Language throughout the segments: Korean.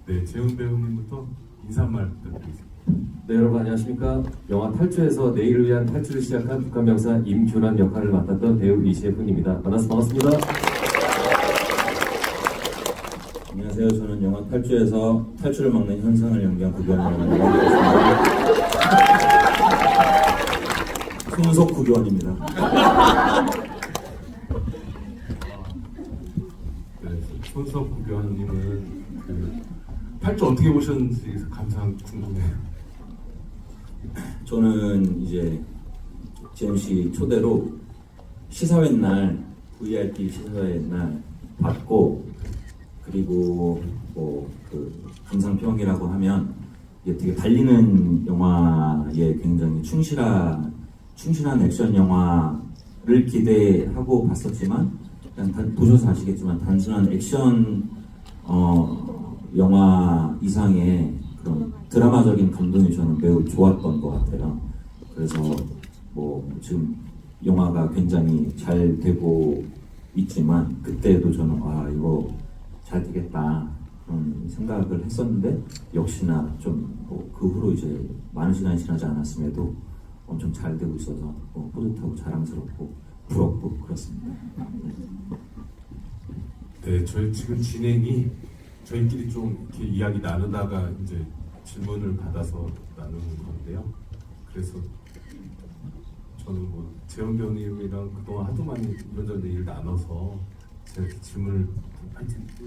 네, 재훈 배우님부터 인사 한 말 부탁드리겠습니다. 네, 여러분 안녕하십니까. 영화 탈주에서 내일을 위한 탈주를 시작한 북한 병사 임규란 역할을 맡았던 배우 이시훈입니다. 반갑습니다. 안녕하세요. 저는 영화 탈주에서 탈주를 막는 현상을 연기한 구교환이라고 합니다. 손석 구교환입니다. 네, 손석 구교환님은 탈주 어떻게 보셨는지 감상 궁금해요. 저는 이제 재훈 씨 초대로 시사회 날 VIP 시사회 날 받고, 그리고 뭐 그 감상평이라고 하면 이게 되게 달리는 영화에 굉장히 충실한 액션 영화를 기대하고 봤었지만, 그냥 보셔서 아시겠지만 단순한 액션 영화 이상의 그런 드라마적인 감동이 저는 매우 좋았던 것 같아요. 그래서 뭐 지금 영화가 굉장히 잘 되고 있지만, 그때도 저는 이거 잘 되겠다 그런 생각을 했었는데, 역시나 좀 그 후로 이제 많은 시간이 지나지 않았음에도 엄청 잘 되고 있어서 뿌듯하고 자랑스럽고 부럽고 그렇습니다. 네, 저희 지금 진행이 저희끼리 좀 이렇게 이야기 나누다가 이제 질문을 받아서 나누는 건데요. 그래서 저는 뭐 재훈 배우님이랑 그동안 하도 많이 이런저런 얘기를 나눠서 제가 이렇게 질문을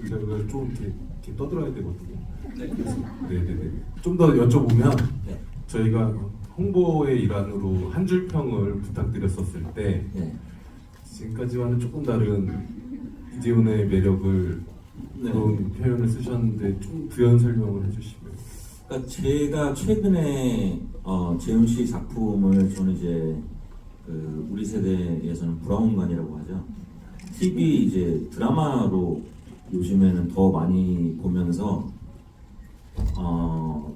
이걸 좀 이렇게 떠들어야 되거든요. 그래서 네네네. 좀 더 여쭤보면 네. 저희가 홍보의 일환으로 한 줄 평을 부탁드렸었을 때 네. 지금까지와는 조금 다른 이재훈의 매력을 네. 그런 표현을 쓰셨는데 좀 부연 설명을 해주시면. 그러니까 제가 최근에 재훈 씨 작품을 저는 이제 우리 세대에서는 브라운관이라고 하죠. TV 이제 드라마로 요즘에는 더 많이 보면서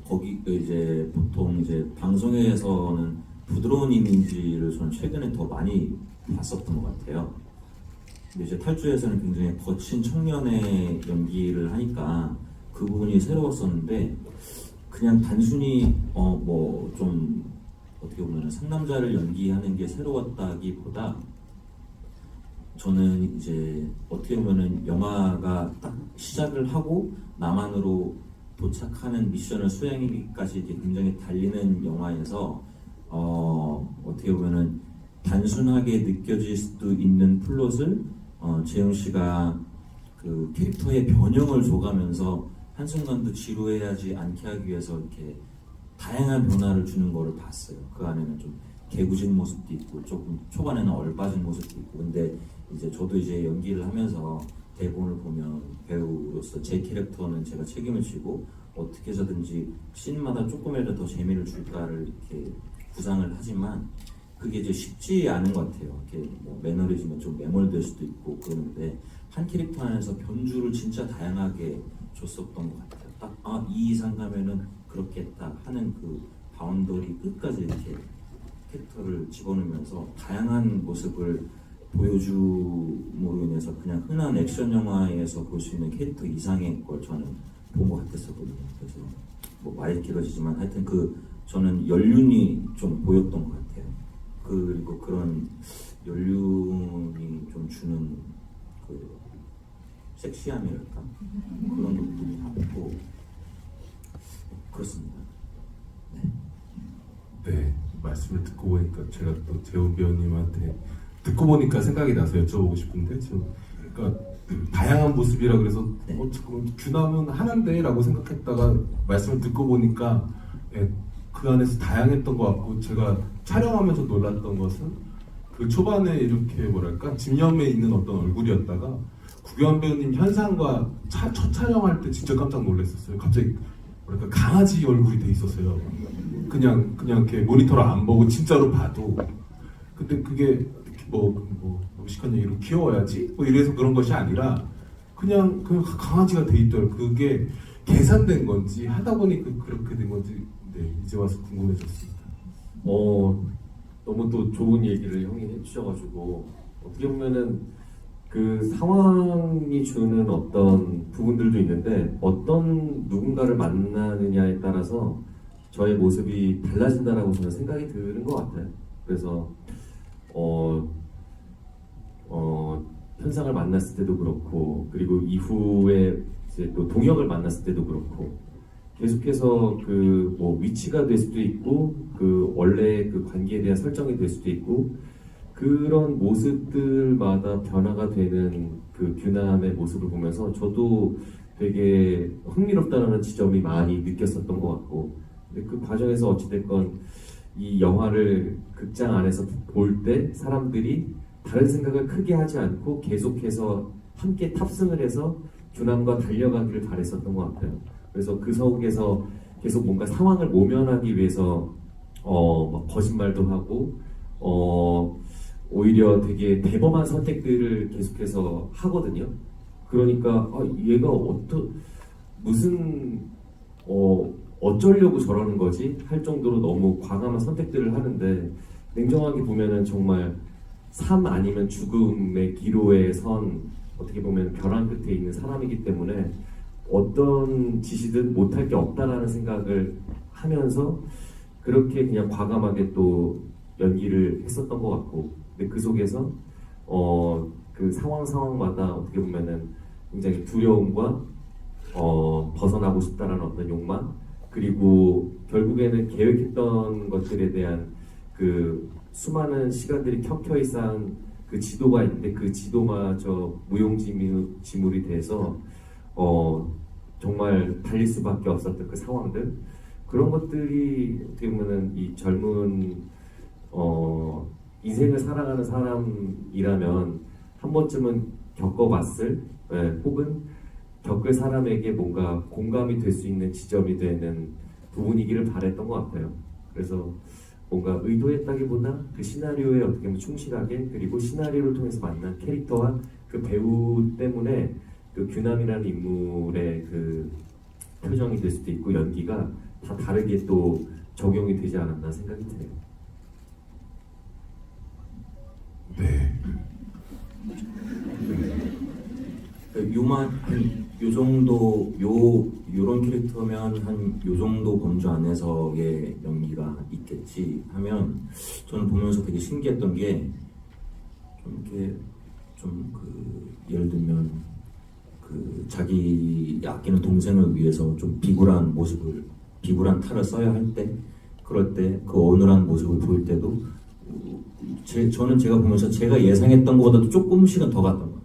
거기 이제 보통 이제 방송에서는 부드러운 이미지를 저는 최근에 더 많이 봤었던 것 같아요. 근데 이제 탈주에서는 굉장히 거친 청년의 연기를 하니까 그 부분이 새로웠었는데, 그냥 단순히 뭐 좀 어떻게 보면 상남자를 연기하는 게 새로웠다기보다, 저는 이제 어떻게 보면은 영화가 딱 시작을 하고 남한으로 도착하는 미션을 수행하기까지 이게 굉장히 달리는 영화에서 어떻게 보면은 단순하게 느껴질 수도 있는 플롯을 재훈 씨가 그 캐릭터의 변형을 줘가면서 한순간도 지루해하지 않게 하기 위해서 이렇게 다양한 변화를 주는 거를 봤어요. 그 안에는 좀 개구진 모습도 있고 조금 초반에는 얼빠진 모습도 있고. 근데 이제 저도 이제 연기를 하면서 대본을 보면 배우로서 제 캐릭터는 제가 책임을 지고 어떻게 해서든지 씬마다 조금이라도 더 재미를 줄까를 이렇게 구상을 하지만, 그게 이제 쉽지 않은 것 같아요. 이렇게 뭐 매너리즘에 좀 매몰될 수도 있고 그러는데, 한 캐릭터 안에서 변주를 진짜 다양하게 줬었던 것 같아요. 딱 이 이상 가면은 그렇겠다 하는 그 바운더리 끝까지 이렇게 캐릭터를 집어넣으면서 다양한 모습을 보여줌으로 인해서 그냥 흔한 액션 영화에서 볼 수 있는 캐릭터 이상의 걸 저는 본 것 같았었거든요. 그래서 뭐 말이 길어지지만 하여튼 저는 연륜이 좀 보였던 것 같아요. 그리고 그런 연륜이 좀 주는 그 섹시함이랄까 그런 것들이 많고 그렇습니다. 네, 말씀을 듣고 보니까 제가 또 재훈 배우님한테 듣고 보니까 생각이 나서 여쭤보고 싶은데, 그러니까 다양한 모습이라 그래서 네. 지금 규남은 하나인데라고 생각했다가 말씀을 듣고 보니까 그 안에서 다양했던 것 같고, 제가 촬영하면서 놀랐던 것은 그 초반에 이렇게 뭐랄까 집념에 있는 어떤 얼굴이었다가 구교환 배우님 현상과 첫 촬영할 때 진짜 깜짝 놀랐었어요. 갑자기 뭐랄까 강아지 얼굴이 돼 있었어요. 그냥 이렇게 모니터를 안 보고 진짜로 봐도. 근데 그게 뭐 무식한 얘기로 귀여워야지 뭐 이래서 그런 것이 아니라 그냥 강아지가 돼 있더라고요. 그게 계산된 건지 하다 보니 그렇게 된 건지 이제 와서 궁금해졌습니다. 너무 또 좋은 얘기를 형이 해주셔가지고 어떻게 보면은 그 상황이 주는 어떤 부분들도 있는데 어떤 누군가를 만나느냐에 따라서 저의 모습이 달라진다라고 저는 생각이 드는 것 같아요. 그래서 현상을 만났을 때도 그렇고 그리고 이후에 이제 또 동역을 만났을 때도 그렇고 계속해서 그 뭐 위치가 될 수도 있고 그 원래 그 관계에 대한 설정이 될 수도 있고 그런 모습들마다 변화가 되는 그 규남의 모습을 보면서 저도 되게 흥미롭다는 지점이 많이 느꼈었던 것 같고 근데 그 과정에서 어찌됐건 이 영화를 극장 안에서 볼 때 사람들이 다른 생각을 크게 하지 않고 계속해서 함께 탑승을 해서 규남과 달려가기를 바랬었던 것 같아요. 그래서 그 속에서 계속 뭔가 상황을 모면하기 위해서 막 거짓말도 하고 오히려 되게 대범한 선택들을 계속해서 하거든요. 그러니까 얘가 무슨 어쩌려고 저러는 거지 할 정도로 너무 과감한 선택들을 하는데 냉정하게 보면은 정말 삶 아니면 죽음의 기로에 선 어떻게 보면 벼랑 끝에 있는 사람이기 때문에 어떤 짓이든 못할 게 없다라는 생각을 하면서 그렇게 그냥 과감하게 또 연기를 했었던 것 같고 근데 그 속에서 그 상황마다 어떻게 보면은 굉장히 두려움과 벗어나고 싶다라는 어떤 욕망 그리고 결국에는 계획했던 것들에 대한 그 수많은 시간들이 켜켜이 쌓은 그 지도가 있는데 그 지도마저 무용지물이 돼서 정말 달릴 수밖에 없었던 그 상황들 그런 것들이 어떻게 보면은 이 젊은 인생을 살아가는 사람이라면 한 번쯤은 겪어봤을 혹은 겪을 사람에게 뭔가 공감이 될 수 있는 지점이 되는 부분이기를 바랬던 것 같아요. 그래서 뭔가 의도했다기보다 그 시나리오에 어떻게 보면 충실하게 그리고 시나리오를 통해서 만난 캐릭터와 그 배우 때문에 그 규남이라는 인물의 그 표정이 될 수도 있고 연기가 다 다르게 또 적용이 되지 않았나 생각이 드네요. 네. 요 정도 요런 캐릭터면 한 요 정도 범주 안에서의 연기가 있겠지 하면 저는 보면서 되게 신기했던 게 좀 이렇게 예를 들면 그 자기 아끼는 동생을 위해서 좀 비굴한 탈을 써야 할 때 그럴 때 그 어눌한 모습을 보일 때도 저는 제가 보면서 제가 예상했던 것보다도 조금씩은 더 갔던 것 같아요.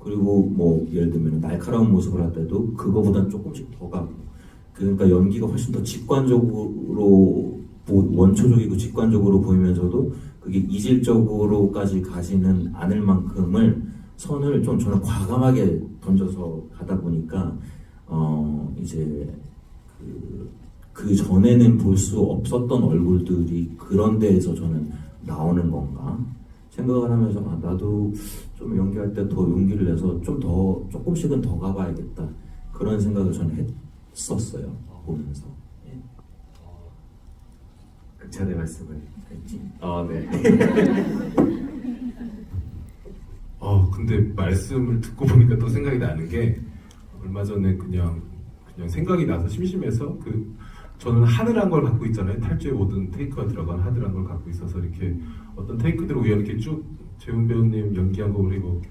그리고 뭐 예를 들면 날카로운 모습을 할 때도 그거보다는 조금씩 더 가고 그러니까 연기가 훨씬 더 직관적으로 원초적이고 직관적으로 보이면서도 그게 이질적으로까지 가지는 않을 만큼을 선을 좀 저는 과감하게 던져서 가다 보니까 이제 그 전에는 볼 수 없었던 얼굴들이 그런 데에서 저는 나오는 건가 생각을 하면서 나도 좀 연기할 때 더 용기를 내서 조금씩은 더 가봐야겠다 그런 생각을 저는 했었어요 보면서. 극찬의 말씀을 했지. 네. 근데 말씀을 듣고 보니까 또 생각이 나는 게 얼마 전에 그냥 생각이 나서 심심해서 저는 하드란 걸 갖고 있잖아요. 탈주의 모든 테이크가 들어간 하드란 걸 갖고 있어서 이렇게 어떤 테이크들을 우연히 이렇게 쭉 재훈 배우님 연기한 거 그리고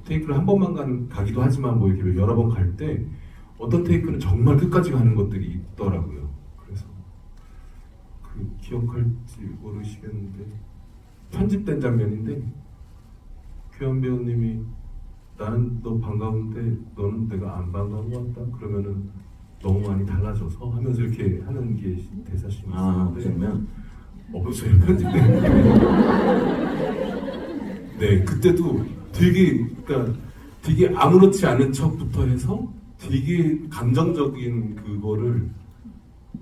테이크를 한 번만 가기도 하지만 뭐 이렇게 여러 번 갈 때 어떤 테이크는 정말 끝까지 가는 것들이 있더라고요. 그래서 기억할지 모르시겠는데 편집된 장면인데 규현 배우님이 나는 너 반가운데 너는 내가 안 반가운 것 같다 그러면은 너무 많이 달라져서 하면서 이렇게 하는 게 대사심이 있었는데 그러면 없어요 편집된 네 그때도 되게 아무렇지 않은 척부터 해서 되게 감정적인 그거를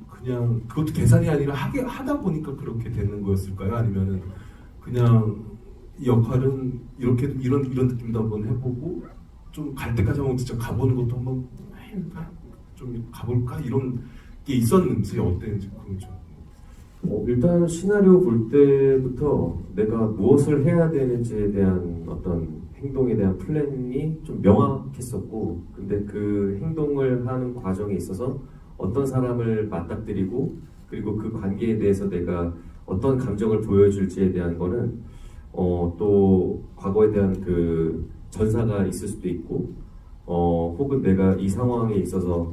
그냥 그것도 계산이 아니라 하다 보니까 그렇게 되는 거였을까요? 아니면은 그냥 이 역할은 이런 느낌도 한번 해보고 좀 갈 때까지 한번 진짜 가보는 것도 한번 좀 가볼까 이런 게 있었는지 어땠는지 그건 좀. 일단 시나리오 볼 때부터 내가 무엇을 해야 되는지에 대한 어떤 행동에 대한 플랜이 좀 명확했었고, 근데 그 행동을 하는 과정에 있어서 어떤 사람을 맞닥뜨리고, 그리고 그 관계에 대해서 내가 어떤 감정을 보여줄지에 대한 거는 또 과거에 대한 그 전사가 있을 수도 있고, 혹은 내가 이 상황에 있어서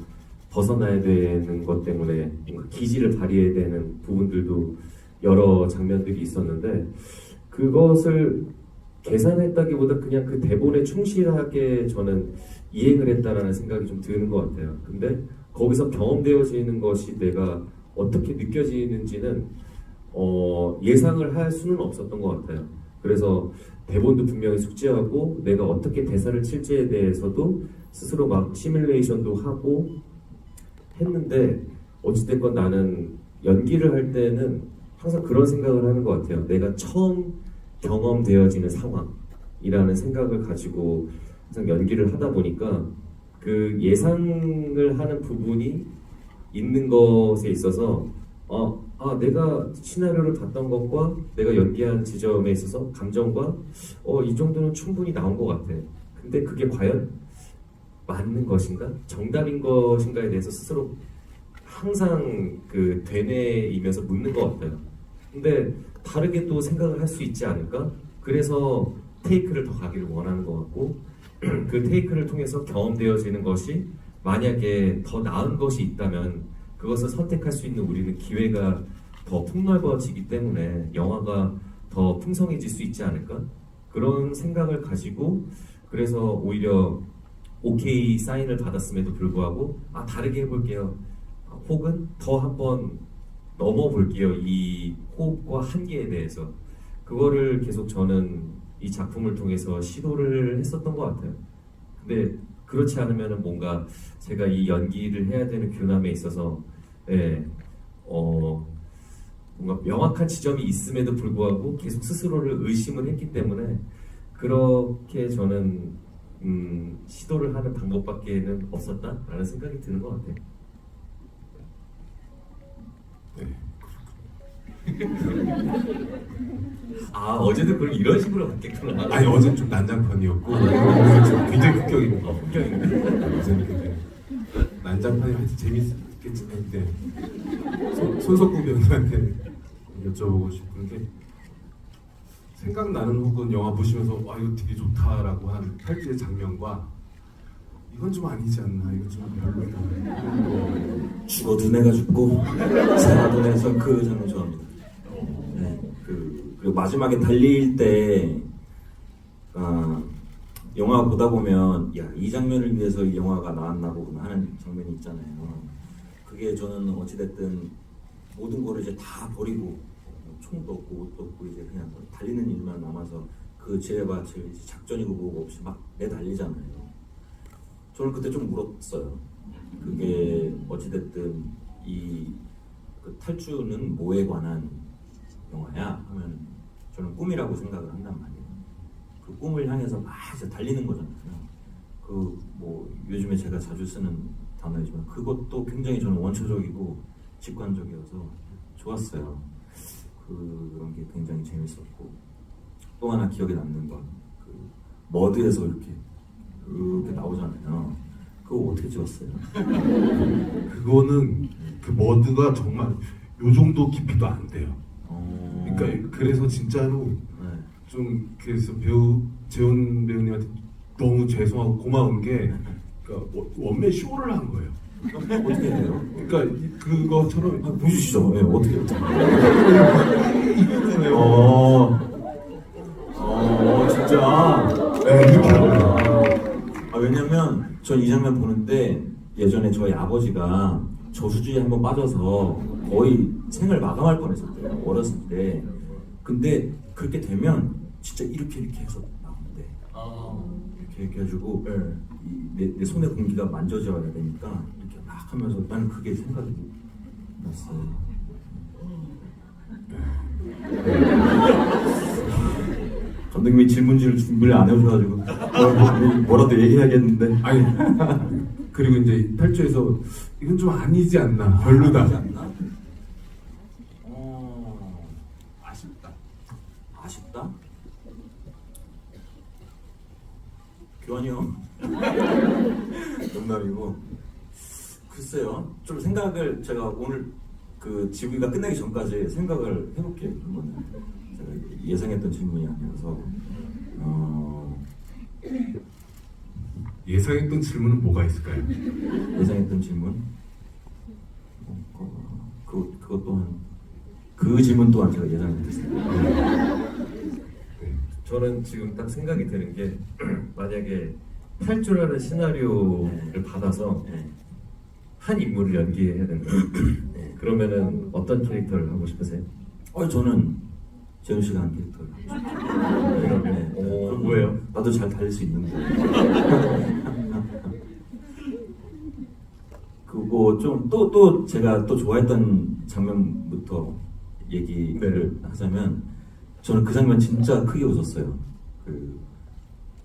벗어나야 되는 것 때문에 뭔가 기지를 발휘해야 되는 부분들도 여러 장면들이 있었는데, 그것을 계산했다기보다 그냥 그 대본에 충실하게 저는 이행을 했다라는 생각이 좀 드는 것 같아요. 근데 거기서 경험되어지는 것이 내가 어떻게 느껴지는지는 예상을 할 수는 없었던 것 같아요. 그래서 대본도 분명히 숙지하고 내가 어떻게 대사를 칠지에 대해서도 스스로 막 시뮬레이션도 하고 했는데, 어찌됐건 나는 연기를 할 때는 항상 그런 생각을 하는 것 같아요. 내가 처음 경험되어지는 상황이라는 생각을 가지고 항상 연기를 하다 보니까 그 예상을 하는 부분이 있는 것에 있어서 내가 시나리오를 봤던 것과 내가 연기한 지점에 있어서 감정과 이 정도는 충분히 나온 것 같아. 근데 그게 과연 맞는 것인가? 정답인 것인가에 대해서 스스로 항상 그 되뇌이면서 묻는 것 같아요. 근데 다르게 또 생각을 할 수 있지 않을까? 그래서 테이크를 더 가기를 원하는 것 같고, 그 테이크를 통해서 경험되어지는 것이 만약에 더 나은 것이 있다면 그것을 선택할 수 있는 우리는 기회가 더 폭넓어지기 때문에 영화가 더 풍성해질 수 있지 않을까? 그런 생각을 가지고, 그래서 오히려 오케이 사인을 받았음에도 불구하고 다르게 해볼게요, 혹은 더 한번 넘어볼게요, 이 호흡과 한계에 대해서. 그거를 계속 저는 이 작품을 통해서 시도를 했었던 것 같아요. 근데 그렇지 않으면 뭔가 제가 이 연기를 해야 되는 교남에 있어서 뭔가 명확한 지점이 있음에도 불구하고 계속 스스로를 의심을 했기 때문에 그렇게 저는 시도를 하는 방법밖에는 없었다라는 생각이 드는 것 같아요. 어제도 그걸 이런 식으로 봤겠구나. 아니 어제는 좀 난장판이었고 오늘은 좀 굉장히 흑격입니다. 흑격입니다. 어제는 굉장히 난장판이 하여튼 재밌겠지. 근데 손석구 배우님한테 여쭤보고 싶은 게, 생각나는 혹은 영화 보시면서 와 이거 되게 좋다라고 한 탈주의 장면과 이건 좀 아니지 않나, 이건 좀 별로다, 죽어도 내가 죽고 살아도 내가 살, 그 장면 좋아합니다. 네, 그리고 마지막에 달릴 때 영화 보다 보면 이 장면을 위해서 이 영화가 나왔나 보구나 하는 장면이 있잖아요. 그게 저는 어찌됐든 모든 거를 이제 다 버리고 총도 없고 옷도 없고 이제 그냥 달리는 일만 남아서 그 지뢰밭을 이제 작전이고 뭐고 없이 막 내달리잖아요. 저는 그때 좀 울었어요. 그게 어찌됐든 그 탈주는 뭐에 관한 영화야 하면 저는 꿈이라고 생각을 한단 말이에요. 그 꿈을 향해서 막 이제 달리는 거잖아요. 그 뭐 요즘에 제가 자주 쓰는 단어이지만 그것도 굉장히 저는 원초적이고 직관적이어서 좋았어요. 그런 게 굉장히 재밌었고, 또 하나 기억에 남는 건 그 머드에서 이렇게 나오잖아요. 그거 어떻게 찍었어요? 그거는 그 머드가 정말 요 정도 깊이도 안 돼요. 그러니까 그래서 진짜로 좀 그래서 재훈 배우님한테 너무 죄송하고 고마운 게, 그러니까 원맨 쇼를 한 거예요. 어떻게 해요? 그러니까 그거처럼 보여주시죠. 네, 어떻게 해요? 진짜. 네, 이렇게 하는 거예요. 왜냐면 전 이 장면 보는데 예전에 저희 아버지가 저수지에 한번 빠져서 거의 생을 마감할 뻔했었대요, 어렸을 때. 근데 그렇게 되면 진짜 이렇게 해서 나오는데 이렇게 해가지고 내 손에 공기가 만져져야 되니까 이렇게 막 하면서 나는 그게 생각이 났어요. 감독님이 질문지를 준비를 안 해오셔가지고 뭐라도 얘기해야겠는데. 아니 그리고 이제 탈주에서 이건 좀 아니지 않나, 별로다. 아니지 않나? 아쉽다. 교환이 형. 농담이고. 글쎄요. 좀 생각을 제가 오늘 그 지구가 끝나기 전까지 생각을 해볼게요. 그러면 제가 예상했던 질문이 아니라서. 예상했던 질문은 뭐가 있을까요? 예상했던 질문. 그것 또한 그 질문 또한 제가 예상을 못했습니다. 네. 저는 지금 딱 생각이 드는 게 만약에 탈 줄 아는 시나리오를 받아서 네. 한 인물을 연기해야 된다. 네. 그러면은 어떤 캐릭터를 하고 싶으세요? 저는 재훈 씨가 한 캐릭터를 하고 싶어요. 네. 그럼 뭐예요? 나도 잘 달릴 수 있는데. 그거 좀 또 제가 또 좋아했던 장면부터 얘기를 하자면 저는 그 장면 진짜 크게 웃었어요. 그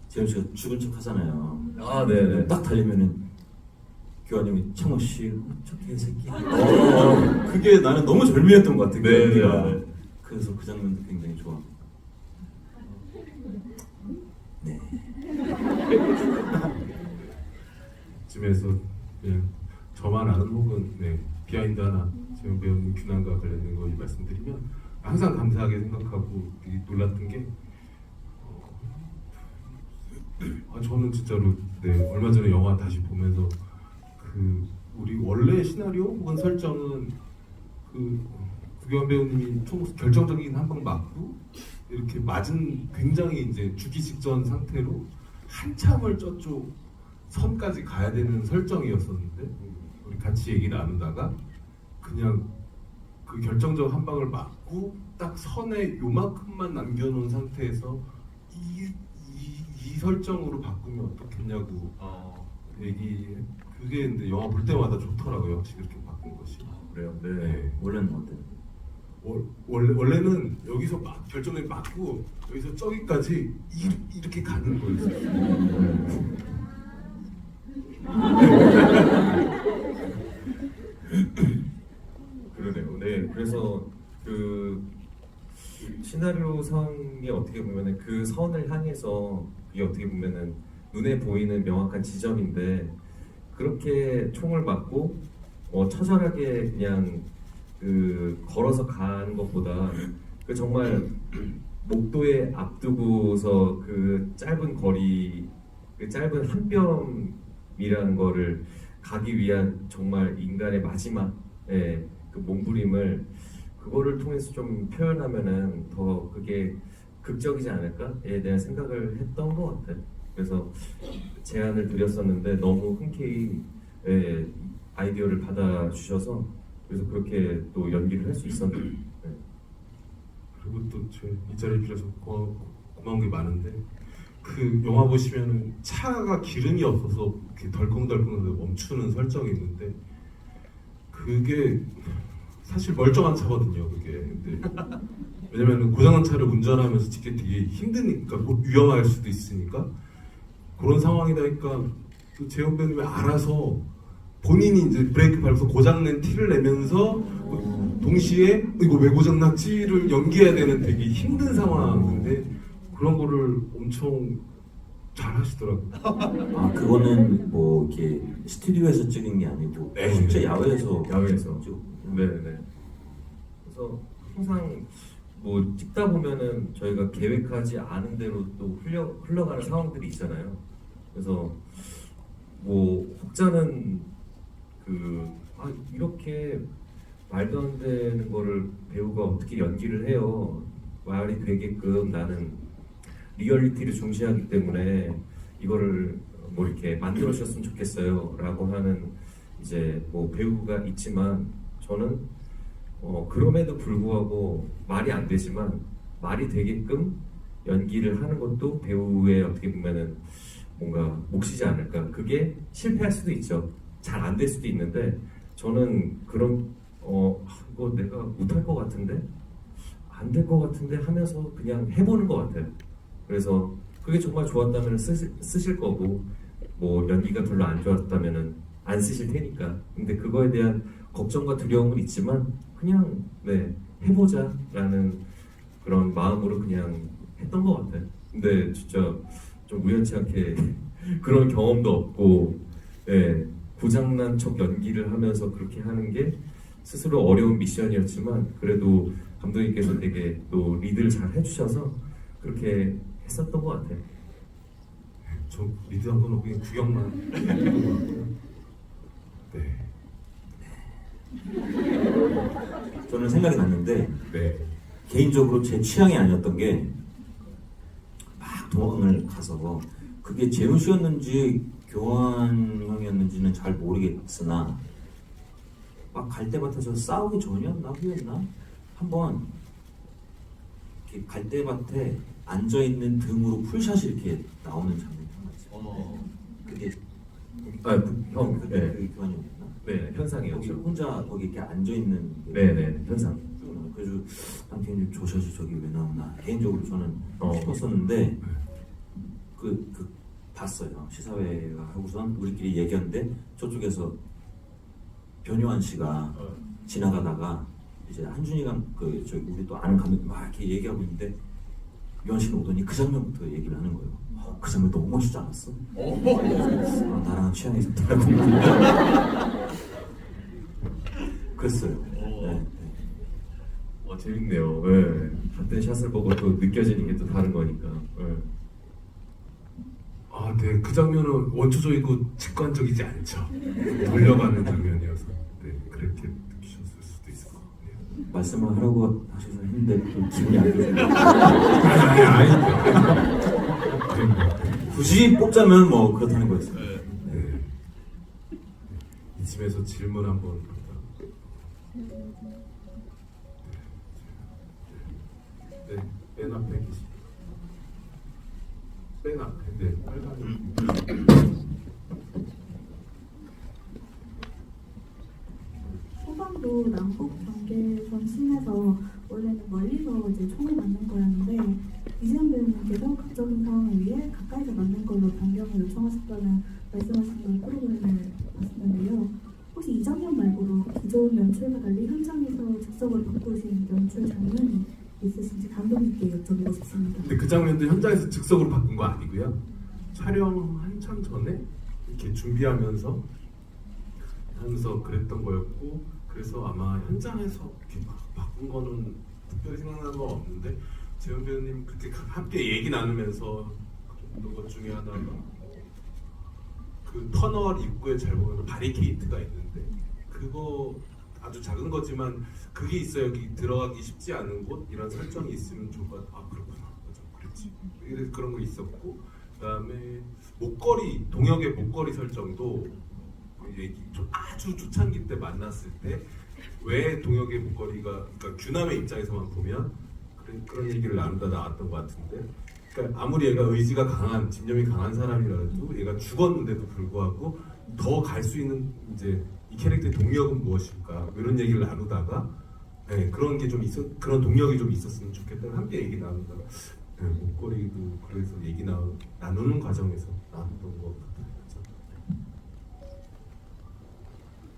재훈 씨가 죽은 척 하잖아요. 아, 네네. 딱 달리면은 교환 형이 창호 씨, 저 개새끼. 그게 나는 너무 절묘했던 것 같아. 그 네, 연기가. 네, 네. 그래서 그 장면도 굉장히 좋아. 네. 쯤에서 그냥 저만 아는 혹은 비하인드 하나 재훈 배우님 균환과 관련된 거 말씀드리면 항상 감사하게 생각하고 되게 놀랐던 게 저는 진짜로 얼마 전에 영화 다시 보면서 그 우리 원래 시나리오 혹은 설정은 그 구교환 배우님이 총 결정적인 한 방 맞고 이렇게 맞은 굉장히 이제 죽기 직전 상태로 한참을 저쪽 선까지 가야 되는 설정이었었는데 우리 같이 얘기 나누다가 그냥 그 결정적 한 방을 맞고 딱 선에 요만큼만 남겨놓은 상태에서 이 설정으로 바꾸면 어떻겠냐고 얘기 그게 근데 영화 볼 때마다 좋더라고요. 역시 그렇게 바꾼 것이. 그래요? 네. 원래는 어때요? 원래는 여기서 막 결정을 맞고 여기서 저기까지 이렇게 가는 거였어요. 그러네요. 네, 그래서 그 시나리오 상이 어떻게 보면은 그 선을 향해서 그게 어떻게 보면은 눈에 보이는 명확한 지점인데 그렇게 총을 맞고 처절하게 그냥 그 걸어서 가는 것보다 그 정말 목도에 앞두고서 그 짧은 거리, 그 짧은 한 뼘이라는 거를 가기 위한 정말 인간의 마지막 그 몸부림을 그거를 통해서 좀 표현하면은 더 그게 극적이지 않을까에 대한 생각을 했던 것 같아요. 그래서 제안을 드렸었는데 너무 흔쾌히 아이디어를 받아주셔서 그래서 그렇게 또 연기를 할 수 있었는데 그리고 또 이 자리를 빌어서 고마운 게 많은데 그 영화 보시면은 차가 기름이 없어서 이렇게 덜컹덜컹 멈추는 설정이 있는데 그게 사실 멀쩡한 차거든요. 그게 근데 왜냐면은 고장난 차를 운전하면서 찍기 되게 힘드니까 위험할 수도 있으니까 그런 상황이다니까 또 재현 배우님이 알아서 본인이 이제 브레이크 밟아서 고장낸 티를 내면서 동시에 이거 왜 고장났지를 연기해야 되는 되게 힘든 상황인데 그런 거를 엄청 잘 하시더라고요. 그거는 뭐 이렇게 스튜디오에서 찍은 게 아니고 네. 실제 야외에서 찍었군요. 네네. 그래서 항상 뭐 찍다 보면은 저희가 계획하지 않은 대로 또 흘러가는 상황들이 있잖아요. 그래서 뭐 혹자는 이렇게 말도 안 되는 거를 배우가 어떻게 연기를 해요? 말이 되게끔 나는 리얼리티를 중시하기 때문에 이거를 뭐 이렇게 만들어 주셨으면 좋겠어요라고 하는 이제 뭐 배우가 있지만 저는 그럼에도 불구하고 말이 안 되지만 말이 되게끔 연기를 하는 것도 배우의 어떻게 보면은 뭔가 몫이지 않을까. 그게 실패할 수도 있죠. 잘 안 될 수도 있는데 저는 그런 이거 내가 못할 것 같은데 안 될 것 같은데 하면서 그냥 해보는 것 같아요. 그래서 그게 정말 좋았다면 쓰실 거고 뭐 연기가 별로 안 좋았다면은 안 쓰실 테니까. 근데 그거에 대한 걱정과 두려움은 있지만 그냥 해보자라는 그런 마음으로 그냥 했던 것 같아요. 근데 진짜 좀 우연치 않게 그런 경험도 없고, 예, 고장난 척 연기를 하면서 그렇게 하는 게 스스로 어려운 미션이었지만 그래도 감독님께서 되게 또 리드를 잘 해주셔서 그렇게 했었던 것 같아요. 저 리드한 건 그냥 구경만 했던 것 같고요. 네. 저는 생각이 났는데 네. 개인적으로 제 취향이 아니었던 게 막 도망을 가서 그게 재훈 씨였는지 교환 형이었는지는 잘 모르겠으나 막 갈대밭에서 싸우기 전이었나 후였나 한번 이렇게 갈대밭에 앉아 있는 등으로 풀샷이 이렇게 나오는 장면이 하나 있어요. 그게 형, 그게 네, 그 교환 형이었나? 네, 현상이었죠. 거기 혼자 거기 이렇게 앉아 있는 네, 네, 현상. 그래서 난 개인적으로 저 샷이 저기 왜 나오나 개인적으로 저는 어. 싶었었는데 그 봤어요. 시사회가 하고선 우리끼리 얘기하는데 저쪽에서 변요한 씨가 지나가다가 이제 한준이가 저기 우리 또 아는 감독 막 이렇게 얘기하고 있는데 요한 씨는 오더니 그 장면부터 얘기를 하는 거예요. 그 장면 너무 멋지지 않았어? 나랑 취향이 좀 다르구나. 그랬어요. 네. 재밌네요. 네. 같은 샷을 보고 또 느껴지는 게 또 다른 거니까. 네. 아, 네. 그 장면은 원초적이고 직관적이지 않죠. 돌려가는 장면이어서 네, 그렇게 느끼셨을 수도 있을 것 같네요. 말씀을 하라고 하셔서 했는데 좀 기분이 안 좋으세요. 아니. 굳이 뽑자면 뭐 그렇다는 거였어요. 네. 이쯤에서 질문 한번. 네, 맨 앞에 계십니다. 맨 앞에, 네, 빨간. 후반도 남북 경계선 씬에서 원래는 멀리서 이제 총을 맞는 거였는데 이재현 배우님께서 극적인 상황을 위해 가까이서 맞는 걸로 변경을 요청하셨다는 말씀하신 걸 프로그램을 봤는데요. 혹시 이 장면 말고도 기존 연출과 달리 현장에서 즉석으로 바꾸신 연출 장면이 있으신지 감독님께 여쭤보고 싶습니다. 근데 그 장면도 현장에서 즉석으로 바꾼 거 아니고요. 촬영 한참 전에 이렇게 준비하면서 그랬던 거였고, 그래서 아마 현장에서 이렇게 막 바꾼 거는 특별히 생각나는 건 없는데, 재현 배우님 그렇게 함께 얘기 나누면서 그랬던 것 중에 하나가 그 터널 입구에 잘 보면 바리케이트가 있는데, 그거 아주 작은 거지만 그게 있어야 여기 들어가기 쉽지 않은 곳, 이런 설정이 있으면 좋을 것 같아. 아, 그렇구나, 맞아, 그랬지. 그래서 그런 거 있었고, 그다음에 목걸이, 동혁의 목걸이 설정도 아주 초창기 때 만났을 때 왜 동혁의 목걸이가, 그러니까 규남의 입장에서만 보면 그런 얘기를 나누다 나왔던 것 같은데, 그러니까 아무리 얘가 의지가 강한, 집념이 강한 사람이라도 얘가 죽었는데도 불구하고 더 갈 수 있는 이제 이 캐릭터의 동력은 무엇일까, 이런 얘기를 나누다가 네, 그런 게 좀 그런 동력이 좀 있었으면 좋겠다, 함께 얘기 나누다가 네, 목걸이도 그래서 얘기 나누는 과정에서 나눴던 것 같아요. 그렇죠?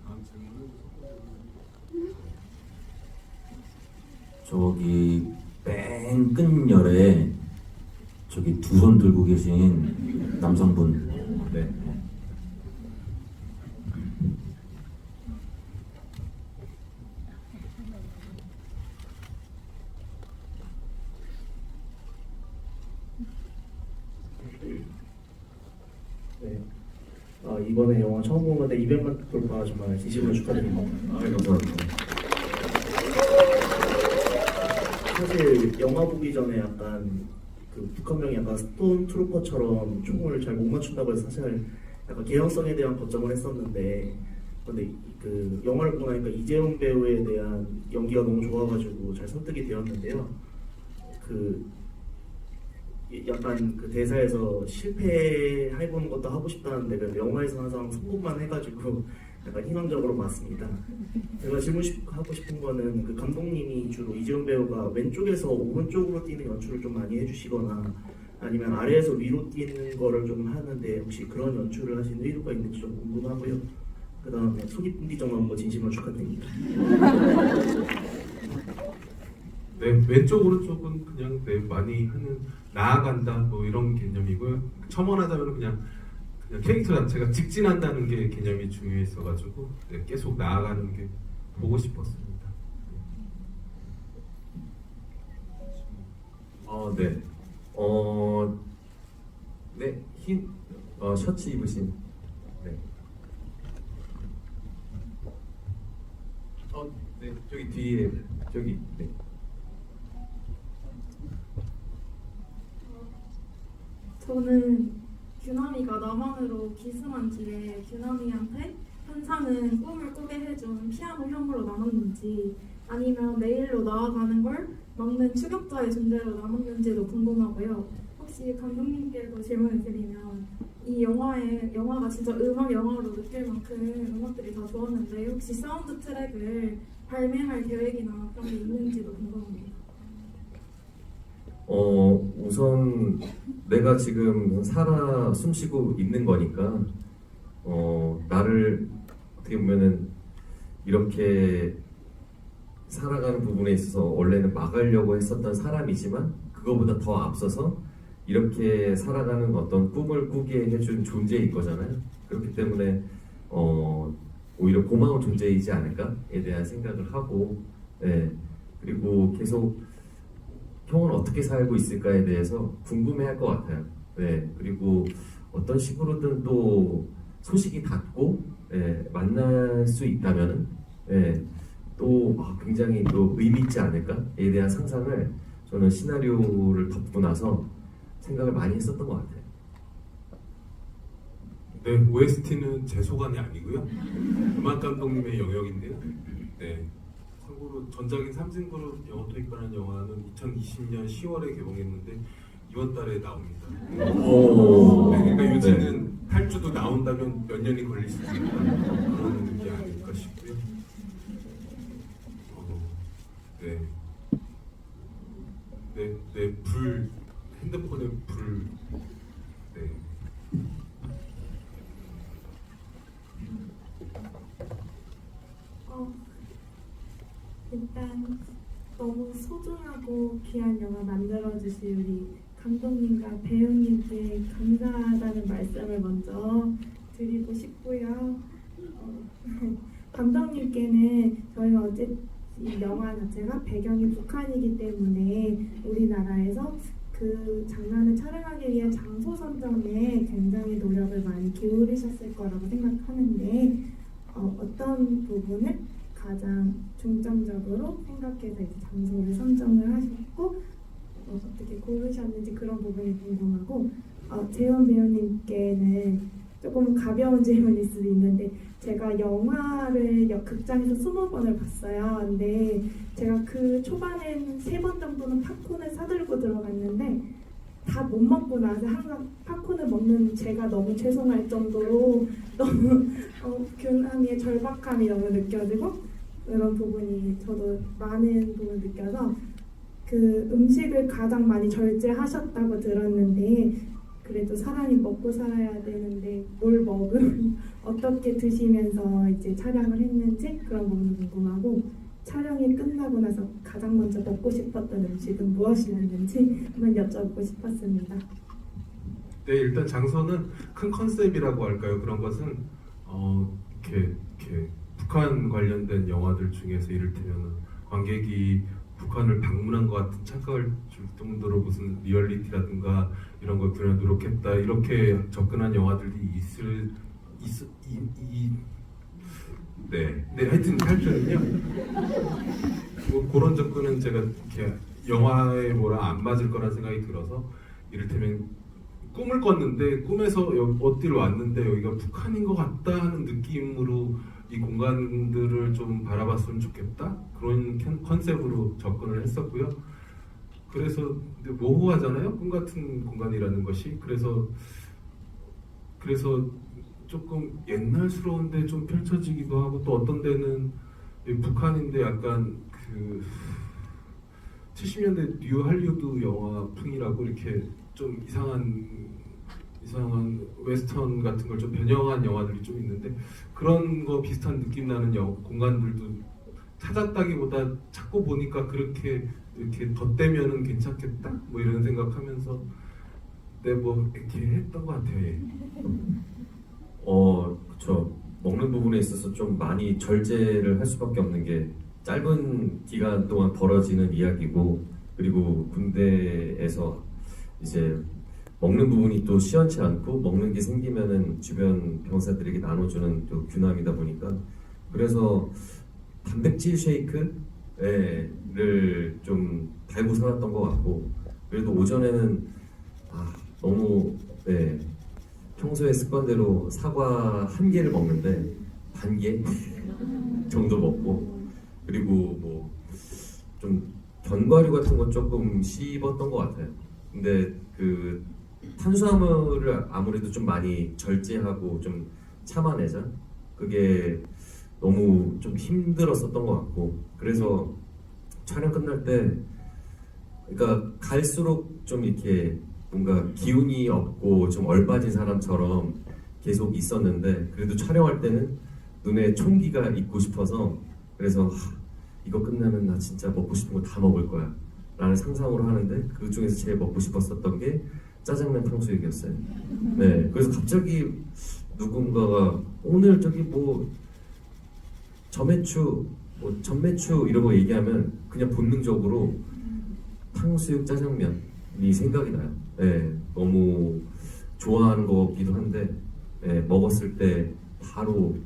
다음 질문은 저기 맨 끝열에 저기 두 손 들고 계신 남성분. 네. 네. 이번에 영화 처음 본 건데 200만 돌파 정말 진심으로 축하드립니다. 감사합니다. 사실 영화 보기 전에 약간 그 북한명이 약간 스톤 트루퍼처럼 총을 잘 못 맞춘다고 해서 사실 약간 개연성에 대한 걱정을 했었는데, 근데 그 영화를 보고 나니까 이재용 배우에 대한 연기가 너무 좋아가지고 잘 설득이 되었는데요. 그 약간 그 대사에서 실패해보는 것도 하고 싶다는데 그 영화에서 항상 성공만 해가지고 약간 희망적으로 봤습니다. 제가 하고 싶은 거는 그 감독님이 주로 이재용 배우가 왼쪽에서 오른쪽으로 뛰는 연출을 좀 많이 해주시거나 아니면 아래에서 위로 뛰는 거를 좀 하는데 혹시 그런 연출을 하시는 의도가 있는지 좀 궁금하고요. 그 다음에 손익분기점 한번 진심으로 축하드립니다. 네, 왼쪽 오른쪽은 그냥 네, 많이 하는 나아간다 뭐 이런 개념이고요. 첨언하자면 그냥 그냥 캐릭터 자체가 직진한다는 게 개념이 중요했어가지고 네, 계속 나아가는 게 보고 싶었습니다. 네. 네, 흰 셔츠 입으신. 네. 네, 저기 뒤에 저기. 네. 저는 규남이가 남한으로 기승한 뒤에 규남이한테 현상은 꿈을 꾸게 해준 피아노 형으로 남았는지 아니면 내일로 나아가는 걸 막는 추격자의 존재로 남았는지도 궁금하고요. 혹시 감독님께도 질문을 드리면 이 영화가 진짜 음악 영화로 느낄 만큼 음악들이 다 좋았는데 혹시 사운드 트랙을 발매할 계획이나 그런 게 있는지도 궁금합니다. 우선 내가 지금 살아 숨쉬고 있는 거니까 나를 어떻게 보면은 이렇게 살아가는 부분에 있어서 원래는 막으려고 했었던 사람이지만 그거보다 더 앞서서 이렇게 살아가는 어떤 꿈을 꾸게 해준 존재인 거잖아요. 그렇기 때문에 오히려 고마운 존재이지 않을까에 대한 생각을 하고, 네. 그리고 계속 형은 어떻게 살고 있을까에 대해서 궁금해할 것 같아요. 네. 그리고 어떤 식으로든 또 소식이 닿고 만날 수 있다면은 또 굉장히 또 의미 있지 않을까에 대한 상상을 저는 시나리오를 덮고 나서 생각을 많이 했었던 것 같아요. 네, OST는 제 소관이 아니고요. 음악 감독님의 영역인데요. 네. 참고로 전작인 삼진그룹 영어 토익반한 영화는 2020년 10월에 개봉했는데 이번 달에 나옵니다. 오. 네, 그러니까 요즘은 탈주도 나온다면 몇 년이 걸릴 수 있다 그런 게 아닐까 싶고요. 네, 핸드폰에 불, 네. 일단 너무 소중하고 귀한 영화 만들어주신 우리 감독님과 배우님께 감사하다는 말씀을 먼저 드리고 싶고요. 감독님께는 저희가 이 영화 자체가 배경이 북한이기 때문에 우리나라에서 그 장면을 촬영하기 위해 장소 선정에 굉장히 노력을 많이 기울이셨을 거라고 생각하는데 어떤 부분을 가장 중점적으로 생각해서 이제 장소를 선정을 하셨고 어떻게 고르셨는지 그런 부분이 궁금하고 재현 배우님께는 조금 가벼운 질문일 수도 있는데 제가 영화를 극장에서 20번을 봤어요. 근데 제가 그 초반엔 3번 정도는 팝콘을 사들고 들어갔는데 다 못 먹고 나서 항상 팝콘을 먹는 제가 너무 죄송할 정도로 너무 규남이의 절박함이 너무 느껴지고 그런 부분이 저도 많은 부분을 느껴서 그 음식을 가장 많이 절제하셨다고 들었는데 그래도 사람이 먹고 살아야 되는데 뭘 먹으면 어떻게 드시면서 이제 촬영을 했는지 그런 부분이 궁금하고 촬영이 끝나고 나서 가장 먼저 먹고 싶었던 음식은 무엇이었는지 한번 여쭤보고 싶었습니다. 네, 일단 장소는 큰 컨셉이라고 할까요? 그런 것은 이렇게 북한 관련된 영화들 중에서 이를테면 관객이 북한을 방문한 것 같은 착각을 줄 정도로 무슨 리얼리티라든가 이런 걸 그냥 노력했다 이렇게 접근한 영화들이 하여튼 탈주는요. 뭐 그런 접근은 제가 이렇게 영화에 뭐랑 안 맞을 거란 생각이 들어서 이를테면 꿈을 꿨는데 꿈에서 어디로 왔는데 여기가 북한인 것 같다 하는 느낌으로 이 공간들을 좀 바라봤으면 좋겠다 그런 컨셉으로 접근을 했었고요. 그래서 모호하잖아요. 꿈 같은 공간이라는 것이 그래서 조금 옛날스러운데 좀 펼쳐지기도 하고 또 어떤 데는 북한인데 약간 그 70년대 뉴 할리우드 영화 풍이라고 이렇게 좀 이상한 웨스턴 같은 걸 좀 변형한 영화들이 좀 있는데 그런 거 비슷한 느낌 나는 공간들도 찾았다기보다 찾고 보니까 그렇게 이렇게 덧대면은 괜찮겠다 뭐 이런 생각하면서 뭐 이렇게 했던 것 같아요. 예. 그쵸. 먹는 부분에 있어서 좀 많이 절제를 할 수밖에 없는 게 짧은 기간 동안 벌어지는 이야기고, 그리고 군대에서 이제 먹는 부분이 또 시원치 않고, 먹는 게 생기면은 주변 병사들에게 나눠주는 또 규남이다 보니까, 그래서 단백질 쉐이크를 좀 달고 살았던 것 같고, 그래도 오전에는 너무 평소의 습관대로 사과 한 개를 먹는데 반 개 정도 먹고, 그리고 뭐 좀 견과류 같은 건 조금 씹었던 것 같아요. 근데 그 탄수화물을 아무래도 좀 많이 절제하고 좀 참아내자, 그게 너무 좀 힘들었었던 것 같고, 그래서 촬영 끝날 때, 그러니까 갈수록 좀 이렇게 뭔가 기운이 없고 좀 얼빠진 사람처럼 계속 있었는데, 그래도 촬영할 때는 눈에 총기가 있고 싶어서, 그래서 이거 끝나면 나 진짜 먹고 싶은 거 다 먹을 거야 라는 상상으로 하는데, 그 중에서 제일 먹고 싶었었던 게 짜장면 탕수육이었어요. 네, 그래서 갑자기 누군가가 오늘 저기 뭐 점매추, 뭐 전매추 이런 거 얘기하면 그냥 본능적으로 탕수육 짜장면이 생각이 나요. 네, 너무 좋아하는 거기도 한데, 먹었을 때 바로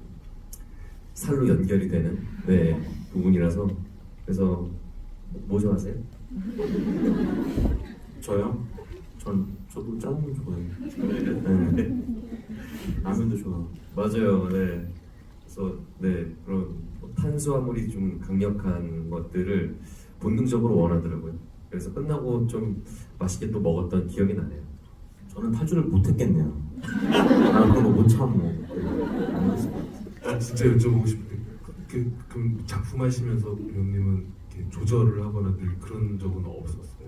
살로 연결이 되는 부분이라서. 그래서 뭐 좋아하세요? 저요? 저도 짜장면 좋아해요. 네. 라면도 좋아. 맞아요. 네. 그래서 그런 탄수화물이 좀 강력한 것들을 본능적으로 원하더라고요. 그래서 끝나고 좀 맛있게 또 먹었던 기억이 나네요. 저는 탈주를 못했겠네요. 난 그런 거 못 참고. 진짜 여쭤보고 싶은데 그럼 작품 하시면서 배우님은 이렇게 조절을 하거나 늘 그런 적은 없었어요?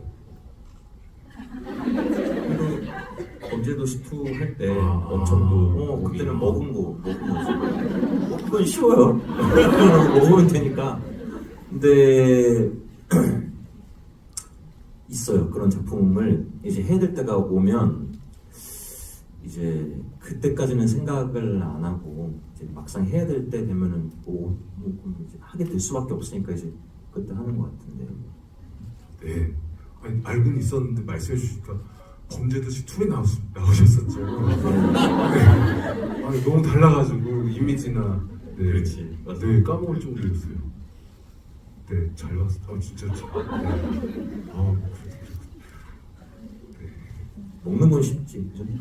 범죄도시 2 할 때 아. 엄청 또 그때는 먹은 거지. 뭐 그건 쉬워요. 그건 먹으면 되니까. 근데 있어요. 그런 작품을 이제 해야 될 때가 오면 이제 그때까지는 생각을 안 하고, 이제 막상 해야 될 때 되면은 그럼 이제 하게 될 수밖에 없으니까 이제 그때 하는 것 같은데. 네. 아니, 알고는 있었는데 말씀해 주시니까 범죄도시 2에 나오셨었죠. 네. 아니, 너무 달라가지고 이미지나. 네. 그렇지, 맞아. 네, 까먹을 정도였어요. 네, 잘 봤어. 진짜 잘. 네. 먹는 건 쉽지. 그죠? 네,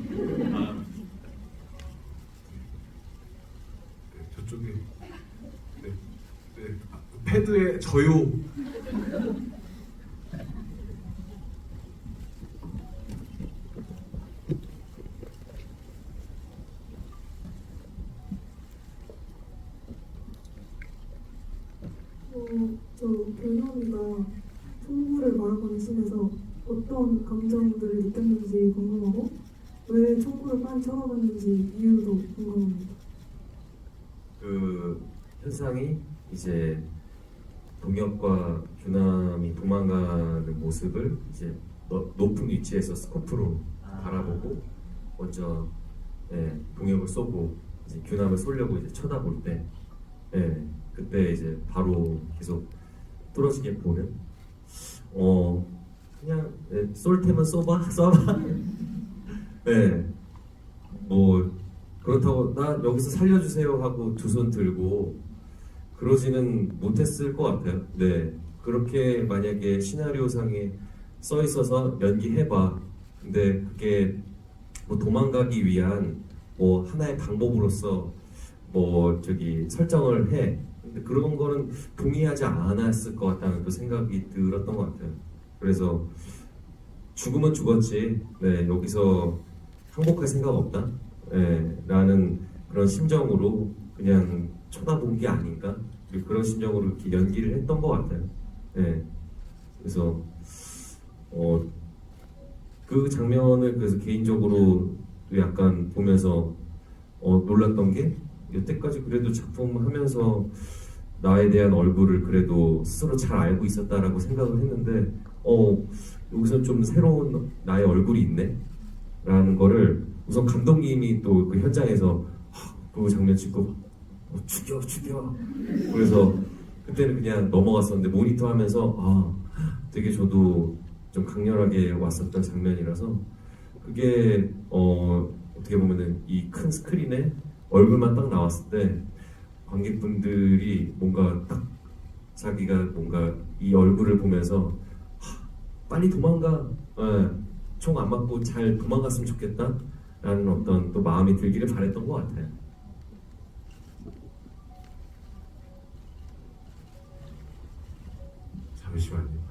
저쪽에 패드에 저요. 저 교남이가 청구를 말하는 씬에서 어떤 감정들을 느꼈는지 궁금하고, 왜 청구를 빨리 쳐다봤는지 이유도 궁금합니다. 그 현상이 이제 동혁과 규남이 도망가는 모습을 이제 높은 위치에서 스코프로 바라보고 먼저 동혁을 쏘고 이제 규남을 쏘려고 이제 쳐다볼 때, 그때 이제 바로 계속 뚫어지게 보는, 그냥 쏠 테면 쏴봐. 뭐 그렇다고 나 여기서 살려주세요 하고 두 손 들고 그러지는 못했을 것 같아요. 네, 그렇게 만약에 시나리오상에 써 있어서 연기해봐. 근데 그게 뭐 도망가기 위한 뭐 하나의 방법으로서 뭐 저기 설정을 해. 근데 그런 거는 동의하지 않았을 것 같다는 또 생각이 들었던 것 같아요. 그래서 죽으면 죽었지. 여기서 항복할 생각 없다. 라는 그런 심정으로 그냥 쳐다본 게 아닌가? 그런 심정으로 이렇게 연기를 했던 것 같아요. 그래서 그 장면을 그래서 개인적으로 약간 보면서 놀랐던 게, 여태까지 그래도 작품 하면서 나에 대한 얼굴을 그래도 스스로 잘 알고 있었다라고 생각을 했는데, 여기서 좀 새로운 나의 얼굴이 있네? 라는 거를 우선 감독님이 또 그 현장에서 그 장면 찍고 죽여 죽여. 그래서 그때는 그냥 넘어갔었는데 모니터 하면서 되게 저도 좀 강렬하게 왔었던 장면이라서 그게 어떻게 보면은 이 큰 스크린에 얼굴만 딱 나왔을 때 관객분들이 뭔가 딱 자기가 뭔가 이 얼굴을 보면서 빨리 도망가, 총 안 맞고 잘 도망갔으면 좋겠다 라는 어떤 또 마음이 들기를 바랬던 것 같아요. 잠시만요.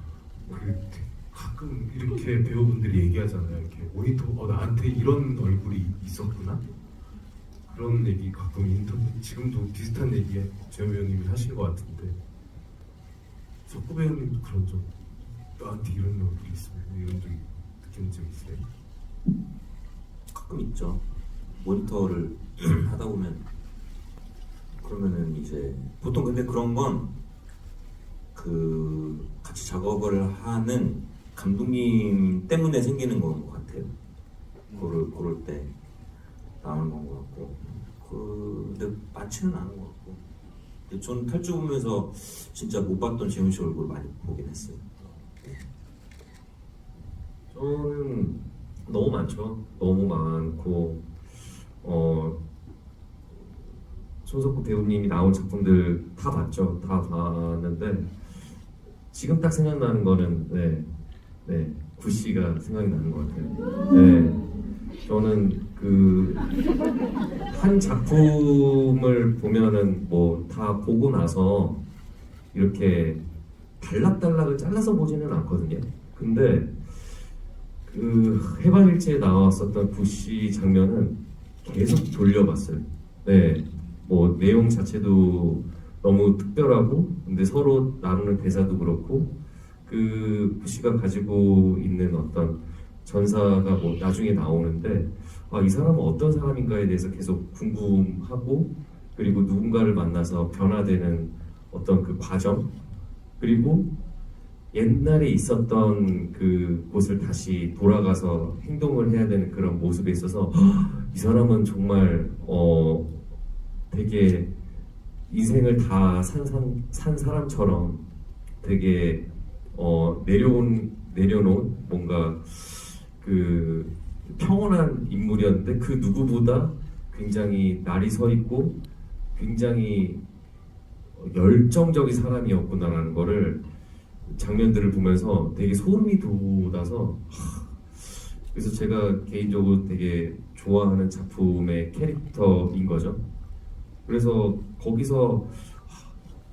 가끔 이렇게 배우분들이 얘기하잖아요. 이렇게 모니터 나한테 이런 얼굴이 있었구나. 그런 얘기 가끔 인터뷰 지금도 비슷한 얘기 재호 배우님이 하시는 것 같은데 석구 배우님도 그런 적 나한테 이런 얼굴이 있어 이런 적 느낀 적 있어요? 가끔 있죠. 모니터를 하다 보면 그러면은 이제 보통 근데 그런 건 그 같이 작업을 하는 감독님 때문에 생기는 것 같아요. 고를 때 나오는 건 것 같고 근데 많지는 않은 것 같고 근데 저는 탈주 보면서 진짜 못 봤던 재훈 씨 얼굴 많이 보긴 했어요. 저는 너무 많죠. 너무 많고 손석구 배우님이 나온 작품들 다 봤죠. 다 봤는데 지금 딱 생각나는 거는 구씨가 생각이 나는 것 같아요. 네, 저는 그 한 작품을 보면은 뭐 다 보고 나서 이렇게 단락단락을 잘라서 보지는 않거든요. 근데 그 해방일지에 나왔었던 구씨 장면은 계속 돌려봤어요. 네, 뭐 내용 자체도 너무 특별하고, 근데 서로 나누는 대사도 그렇고, 그 구씨가 가지고 있는 어떤 전사가 뭐 나중에 나오는데, 이 사람은 어떤 사람인가에 대해서 계속 궁금하고, 그리고 누군가를 만나서 변화되는 어떤 그 과정, 그리고 옛날에 있었던 그 곳을 다시 돌아가서 행동을 해야 되는 그런 모습에 있어서 이 사람은 정말 되게 인생을 다 산 사람처럼 되게 내려놓은 뭔가 그 평온한 인물이었는데 그 누구보다 굉장히 날이 서 있고 굉장히 열정적인 사람이었구나라는 거를 장면들을 보면서 되게 소름이 돋아서 그래서 제가 개인적으로 되게 좋아하는 작품의 캐릭터인 거죠. 그래서 거기서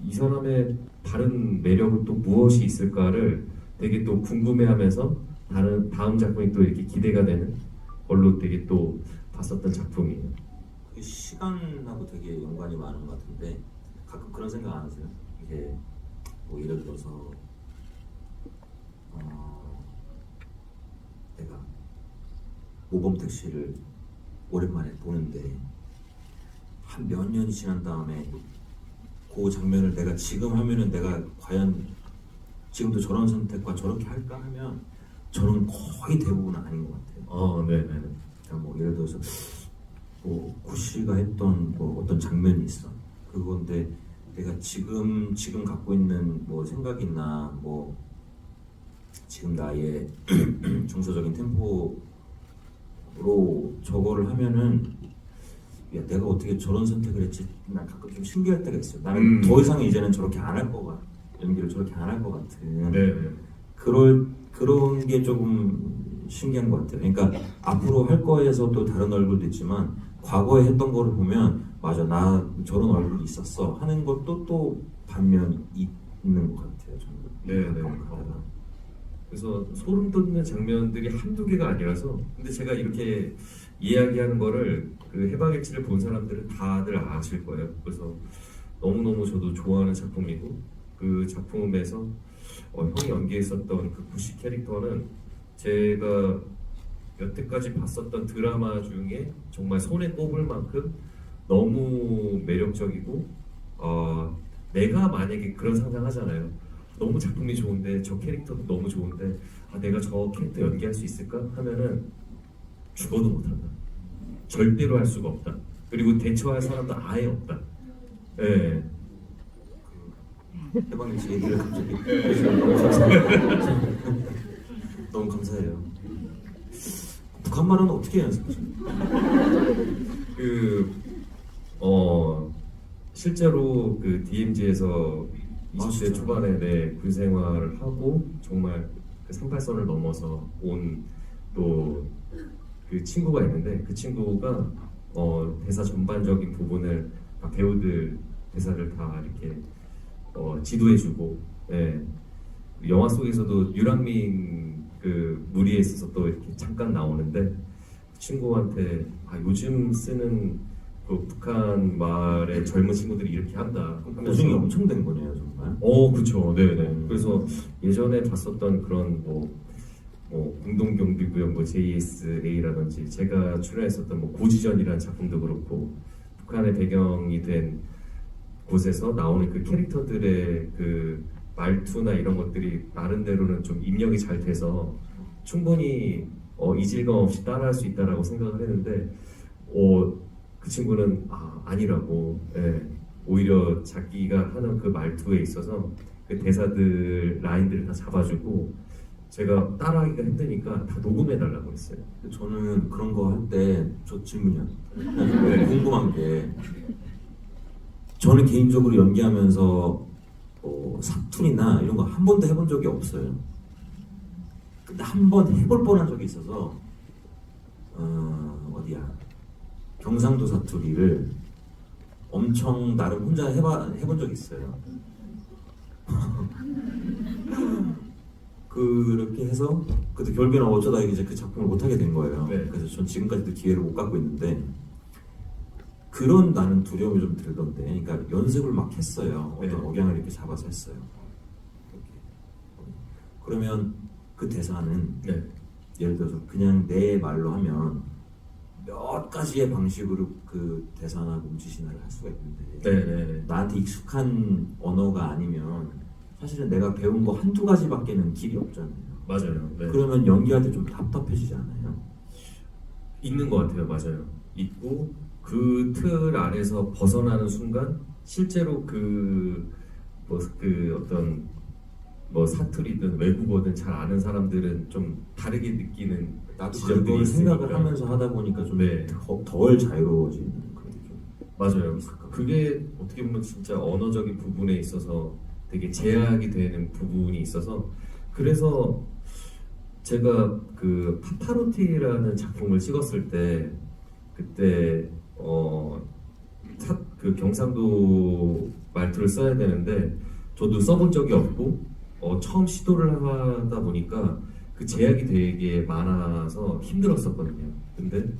이 사람의 다른 매력은 또 무엇이 있을까를 되게 또 궁금해하면서 다음 작품이 또 이렇게 기대가 되는 걸로 되게 또 봤었던 작품이에요. 그 시간하고 되게 연관이 많은 것 같은데 가끔 그런 생각 안 하세요? 이게 뭐 예를 들어서 내가 모범택 씨를 오랜만에 보는데 한 몇 년이 지난 다음에 그 장면을 내가 지금 하면은 내가 과연 지금도 저런 선택과 저렇게 할까 하면 저는 거의 대부분 아닌 것 같아요. 네네. 그러니까 뭐 예를 들어서 뭐 구씨가 했던 뭐 어떤 장면이 있어. 그건데 내가 지금 갖고 있는 뭐 생각이나 뭐 지금 나의 정서적인 템포로 저거를 하면은 야 내가 어떻게 저런 선택을 했지? 난 가끔 좀 신기할 때가 있어요. 나는 더 이상 이제는 저렇게 안 할 것 같아. 연기를 저렇게 안 할 것 같은. 네. 그런 게 조금 신기한 것 같아요. 그러니까 앞으로 할 거에서도 다른 얼굴도 있지만 과거에 했던 거를 보면 맞아 나 저런 얼굴이 있었어 하는 것도 또 반면이 있는 것 같아요. 저는. 네네. 그래서 소름 돋는 장면들이 한두 개가 아니라서 근데 제가 이렇게 이야기하는 거를 그 해방일지를 본 사람들은 다들 아실 거예요. 그래서 너무너무 저도 좋아하는 작품이고 그 작품에서 형이 연기했었던 그 구씨 캐릭터는 제가 여태까지 봤었던 드라마 중에 정말 손에 꼽을 만큼 너무 매력적이고 내가 만약에 그런 상상하잖아요. 너무 작품이 좋은데 저 캐릭터도 너무 좋은데 내가 저 캐릭터 연기할 수 있을까? 하면은 죽어도 못한다. 절대로 할 수가 없다. 그리고 대처할 사람도 아예 없다. 예. 해방일 씨 얘기를 갑자기 너무 감사해요. 너무 감사해요. 북한말은 어떻게 연습하세요? 그 실제로 그 DMZ에서 20대 진짜요? 초반에 군 생활을 하고 정말 그 38선을 넘어서 온 또 그 친구가 있는데 그 친구가 대사 전반적인 부분을 다 배우들 대사를 다 이렇게 지도해주고, 예. 영화 속에서도 유랑민 그 무리에 있어서 또 이렇게 잠깐 나오는데 그 친구한테 요즘 쓰는 그 북한 말의 젊은 친구들이 이렇게 한다 보증이 엄청 된 거네요, 정말. 그렇죠. 네네. 그래서 예전에 봤었던 그런 공동경비구역 JSA라든지 제가 출연했었던 고지전이라는 작품도 그렇고 북한의 배경이 된 곳에서 나오는 그 캐릭터들의 그 말투나 이런 것들이 나름대로는 좀 입력이 잘 돼서 충분히 이질감 없이 따라할 수 있다라고 생각을 했는데 그 친구는 아니라고. 예. 오히려 자기가 하는 그 말투에 있어서 그 대사들 라인들을 다 잡아주고 제가 따라하기가 힘드니까 다 녹음해달라고 했어요. 저는 그런 거 할 때 저 질문이요. 궁금한 게 저는 개인적으로 연기하면서 사투리나 이런 거 한 번도 해본 적이 없어요. 근데 한 번 해볼 뻔한 적이 있어서 어디야 경상도 사투리를 엄청 나름 혼자 해본 적이 있어요. 그렇게 해서 그때 결국에는 어쩌다 이제 그 작품을 못 하게 된 거예요. 네. 그래서 전 지금까지도 기회를 못 갖고 있는데 그런 나는 두려움이 좀 들던데, 그러니까 연습을 막 했어요. 어떤 네. 억양을 이렇게 잡아서 했어요. 이렇게. 그러면 그 대사는 네. 예를 들어서 그냥 내 말로 하면 몇 가지의 방식으로 그 대사나 몸짓이나를 할 수가 있는데 네네. 나한테 익숙한 언어가 아니면 사실은 내가 배운 거 한두 가지밖에는 길이 없잖아요. 맞아요. 네. 그러면 연기할 때 좀 답답해지지 않아요? 있는 것 같아요. 맞아요. 있고 그 틀 안에서 벗어나는 순간 실제로 어떤 사투리든 외국어든 잘 아는 사람들은 좀 다르게 느끼는 나도 지점들이 그걸 있으니까. 생각을 하면서 하다 보니까 좀 네. 덜 자유로워지는 그런 게 좀 맞아요. 그게 어떻게 보면 진짜 언어적인 부분에 있어서 되게 제약이 되는 부분이 있어서 그래서 제가 그 파파로티라는 작품을 찍었을 때 그때 그 경상도 말투를 써야 되는데 저도 써본 적이 없고 처음 시도를 하다 보니까 그 제약이 되게 많아서 힘들었었거든요. 근데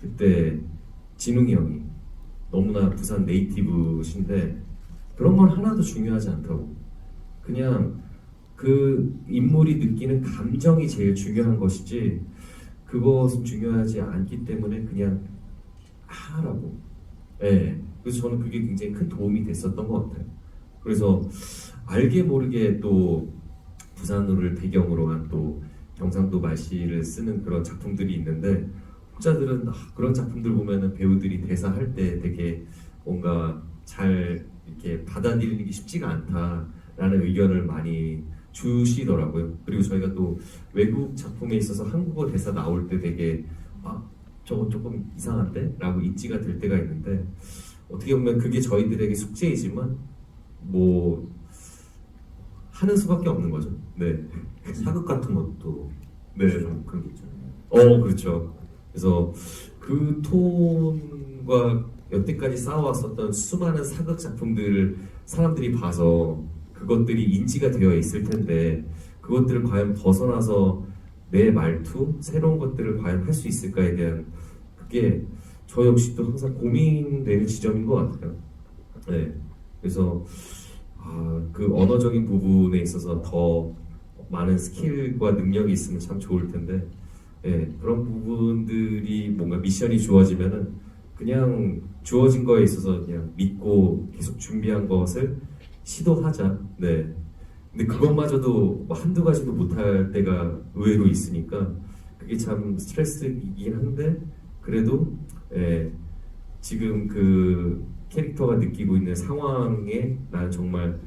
그때 진웅이 형이 너무나 부산 네이티브신데 그런 건 하나도 중요하지 않다고. 그냥 그 인물이 느끼는 감정이 제일 중요한 것이지 그것은 중요하지 않기 때문에 그냥 하라고. 예. 그래서 저는 그게 굉장히 큰 도움이 됐었던 것 같아요. 그래서 알게 모르게 또 부산어를 배경으로 한 또 경상도 말씨를 쓰는 그런 작품들이 있는데 혹자들은 그런 작품들 보면은 배우들이 대사할 때 되게 뭔가 잘 이렇게 받아들이는 게 쉽지가 않다라는 의견을 많이 주시더라고요. 그리고 저희가 또 외국 작품에 있어서 한국어 대사 나올 때 되게 저거 조금 이상한데? 라고 입지가 될 때가 있는데 어떻게 보면 그게 저희들에게 숙제이지만 하는 수밖에 없는 거죠. 네. 사극 같은 것도 네. 좀 그런 게 있잖아요. 그렇죠. 그래서 그 톤과 여태까지 쌓아왔었던 수많은 사극 작품들을 사람들이 봐서 그것들이 인지가 되어 있을 텐데 그것들을 과연 벗어나서 내 말투, 새로운 것들을 과연 할 수 있을까에 대한 그게 저 역시도 항상 고민되는 지점인 것 같아요. 네. 그래서 그 언어적인 부분에 있어서 더 많은 스킬과 능력이 있으면 참 좋을 텐데 그런 부분들이 뭔가 미션이 주어지면은 그냥 주어진 거에 있어서 그냥 믿고 계속 준비한 것을 시도하자. 네. 근데 그것마저도 한두 가지도 못할 때가 의외로 있으니까 그게 참 스트레스이긴 한데 그래도 지금 그 캐릭터가 느끼고 있는 상황에 나는 정말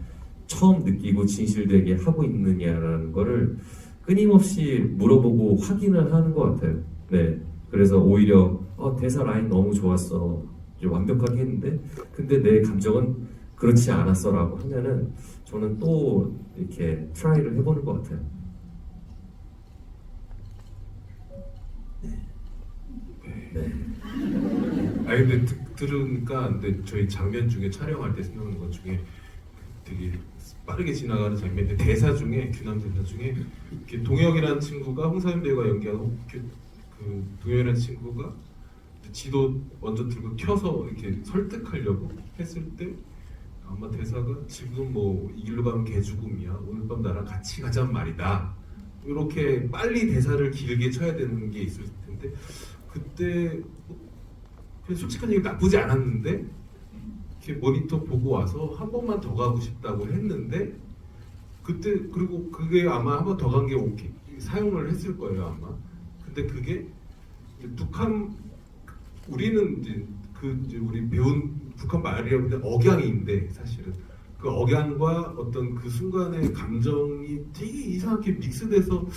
처음 느끼고 진실되게 하고 있느냐라는 거를 끊임없이 물어보고 확인을 하는 것 같아요. 네. 그래서 오히려 대사 라인 너무 좋았어. 이제 완벽하게 했는데 근데 내 감정은 그렇지 않았어라고 하면은 저는 또 이렇게 트라이를 해보는 것 같아요. 아니 근데 들으니까 근데 저희 장면 중에 촬영할 때 생각나는 것 중에 되게 빠르게 지나가는 장면인데 대사 중에 규남 대사 중에 이렇게 동혁이라는 친구가 홍사연 배우가 연기한 그 동혁이라는 친구가 지도 먼저 들고 켜서 이렇게 설득하려고 했을 때 아마 대사가 지금 뭐 이 길로 가면 개죽음이야 오늘 밤 나랑 같이 가잔 말이다 이렇게 빨리 대사를 길게 쳐야 되는 게 있을 텐데 그때 그냥 솔직한 얘기 나쁘지 않았는데 이렇게 모니터 보고 와서 한 번만 더 가고 싶다고 했는데 그때 그리고 그게 아마 한 번 더 간 게 오케이 사용을 했을 거예요 아마 근데 그게 북한 우리는 이제 우리 배운 북한 말이라고 하는데 억양인데 사실은 그 억양과 어떤 그 순간의 감정이 되게 이상하게 믹스돼서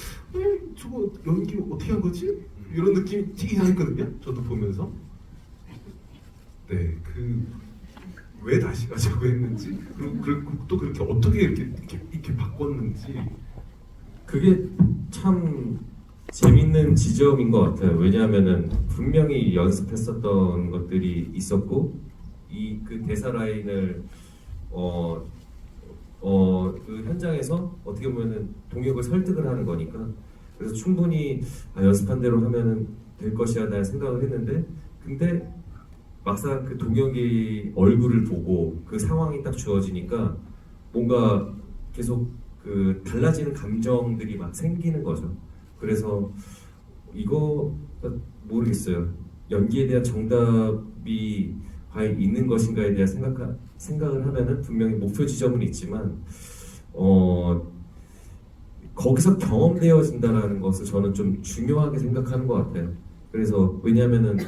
저거 연기 어떻게 한 거지? 이런 느낌이 되게 이상했거든요. 저도 보면서 네, 왜 다시 가자고 했는지 그리고 또 그렇게 어떻게 이렇게 바꿨는지 그게 참 재밌는 지점인 것 같아요. 왜냐하면은 분명히 연습했었던 것들이 있었고 그 대사 라인을 그 현장에서 어떻게 보면은 동혁을 설득을 하는 거니까 그래서 충분히 연습한 대로 하면은 될 것이야 나 생각을 했는데 근데 막상 그 동혁이 얼굴을 보고 그 상황이 딱 주어지니까 뭔가 계속 그 달라지는 감정들이 막 생기는 거죠. 그래서 이거 모르겠어요. 연기에 대한 정답이 과연 있는 것인가에 대한 생각을 하면은 분명히 목표 지점은 있지만 거기서 경험되어진다라는 것을 저는 좀 중요하게 생각하는 것 같아요. 그래서 왜냐하면은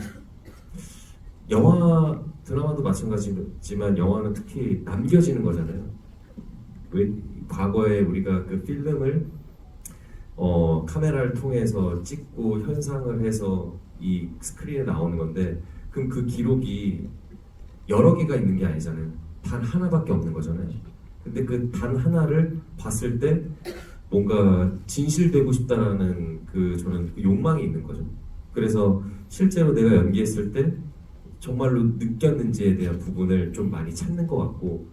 영화 드라마도 마찬가지지만 영화는 특히 남겨지는 거잖아요. 왜 과거에 우리가 그 필름을 카메라를 통해서 찍고 현상을 해서 이 스크린에 나오는 건데 그럼 그 기록이 여러 개가 있는 게 아니잖아요. 단 하나밖에 없는 거잖아요. 근데 그 단 하나를 봤을 때 뭔가 진실되고 싶다라는 저는 그 욕망이 있는 거죠. 그래서 실제로 내가 연기했을 때 정말로 느꼈는지에 대한 부분을 좀 많이 찾는 것 같고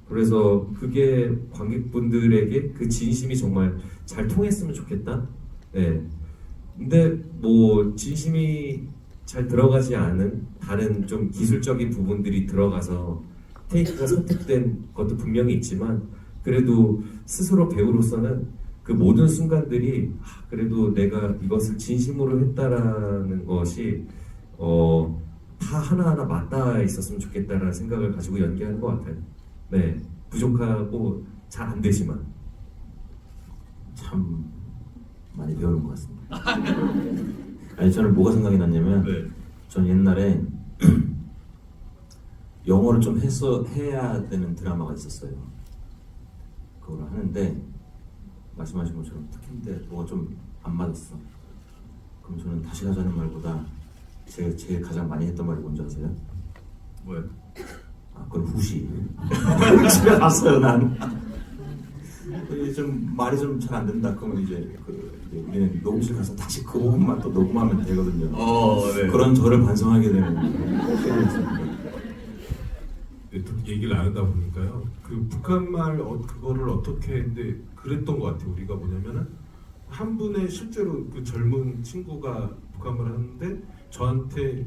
그래서 그게 관객분들에게 그 진심이 정말 잘 통했으면 좋겠다. 네. 근데 뭐 진심이 잘 들어가지 않은 다른 좀 기술적인 부분들이 들어가서 테이크가 선택된 것도 분명히 있지만 그래도 스스로 배우로서는 그 모든 순간들이 그래도 내가 이것을 진심으로 했다라는 것이 다 하나하나 맞닿아 있었으면 좋겠다라는 생각을 가지고 연기하는 것 같아요. 네, 부족하고 잘 안 되지만 참 많이 배우는 것 같습니다. 아니 저는 뭐가 생각이 났냐면 전 옛날에 영어를 좀 해야 되는 드라마가 있었어요. 그걸 하는데 말씀하신 것처럼 특히인데 뭐가 좀 안 맞았어. 그럼 저는 다시 가자는 말보다 제가 제일 가장 많이 했던 말이 뭔지 아세요? 뭐야? 그건 후시. 집에 갔어요 난. 이게 좀 말이 좀 잘 안 된다. 그러면 이제 우리는 녹음실 가서 다시 그 부분만 또 녹음하면 되거든요. 네. 그런 저를 반성하게 되는. 네, 또 얘기를 나누다 보니까요. 그 북한 말 그거를 어떻게 했는데 그랬던 것 같아요. 우리가 뭐냐면은 한 분의 실제로 그 젊은 친구가 북한 말을 하는데 저한테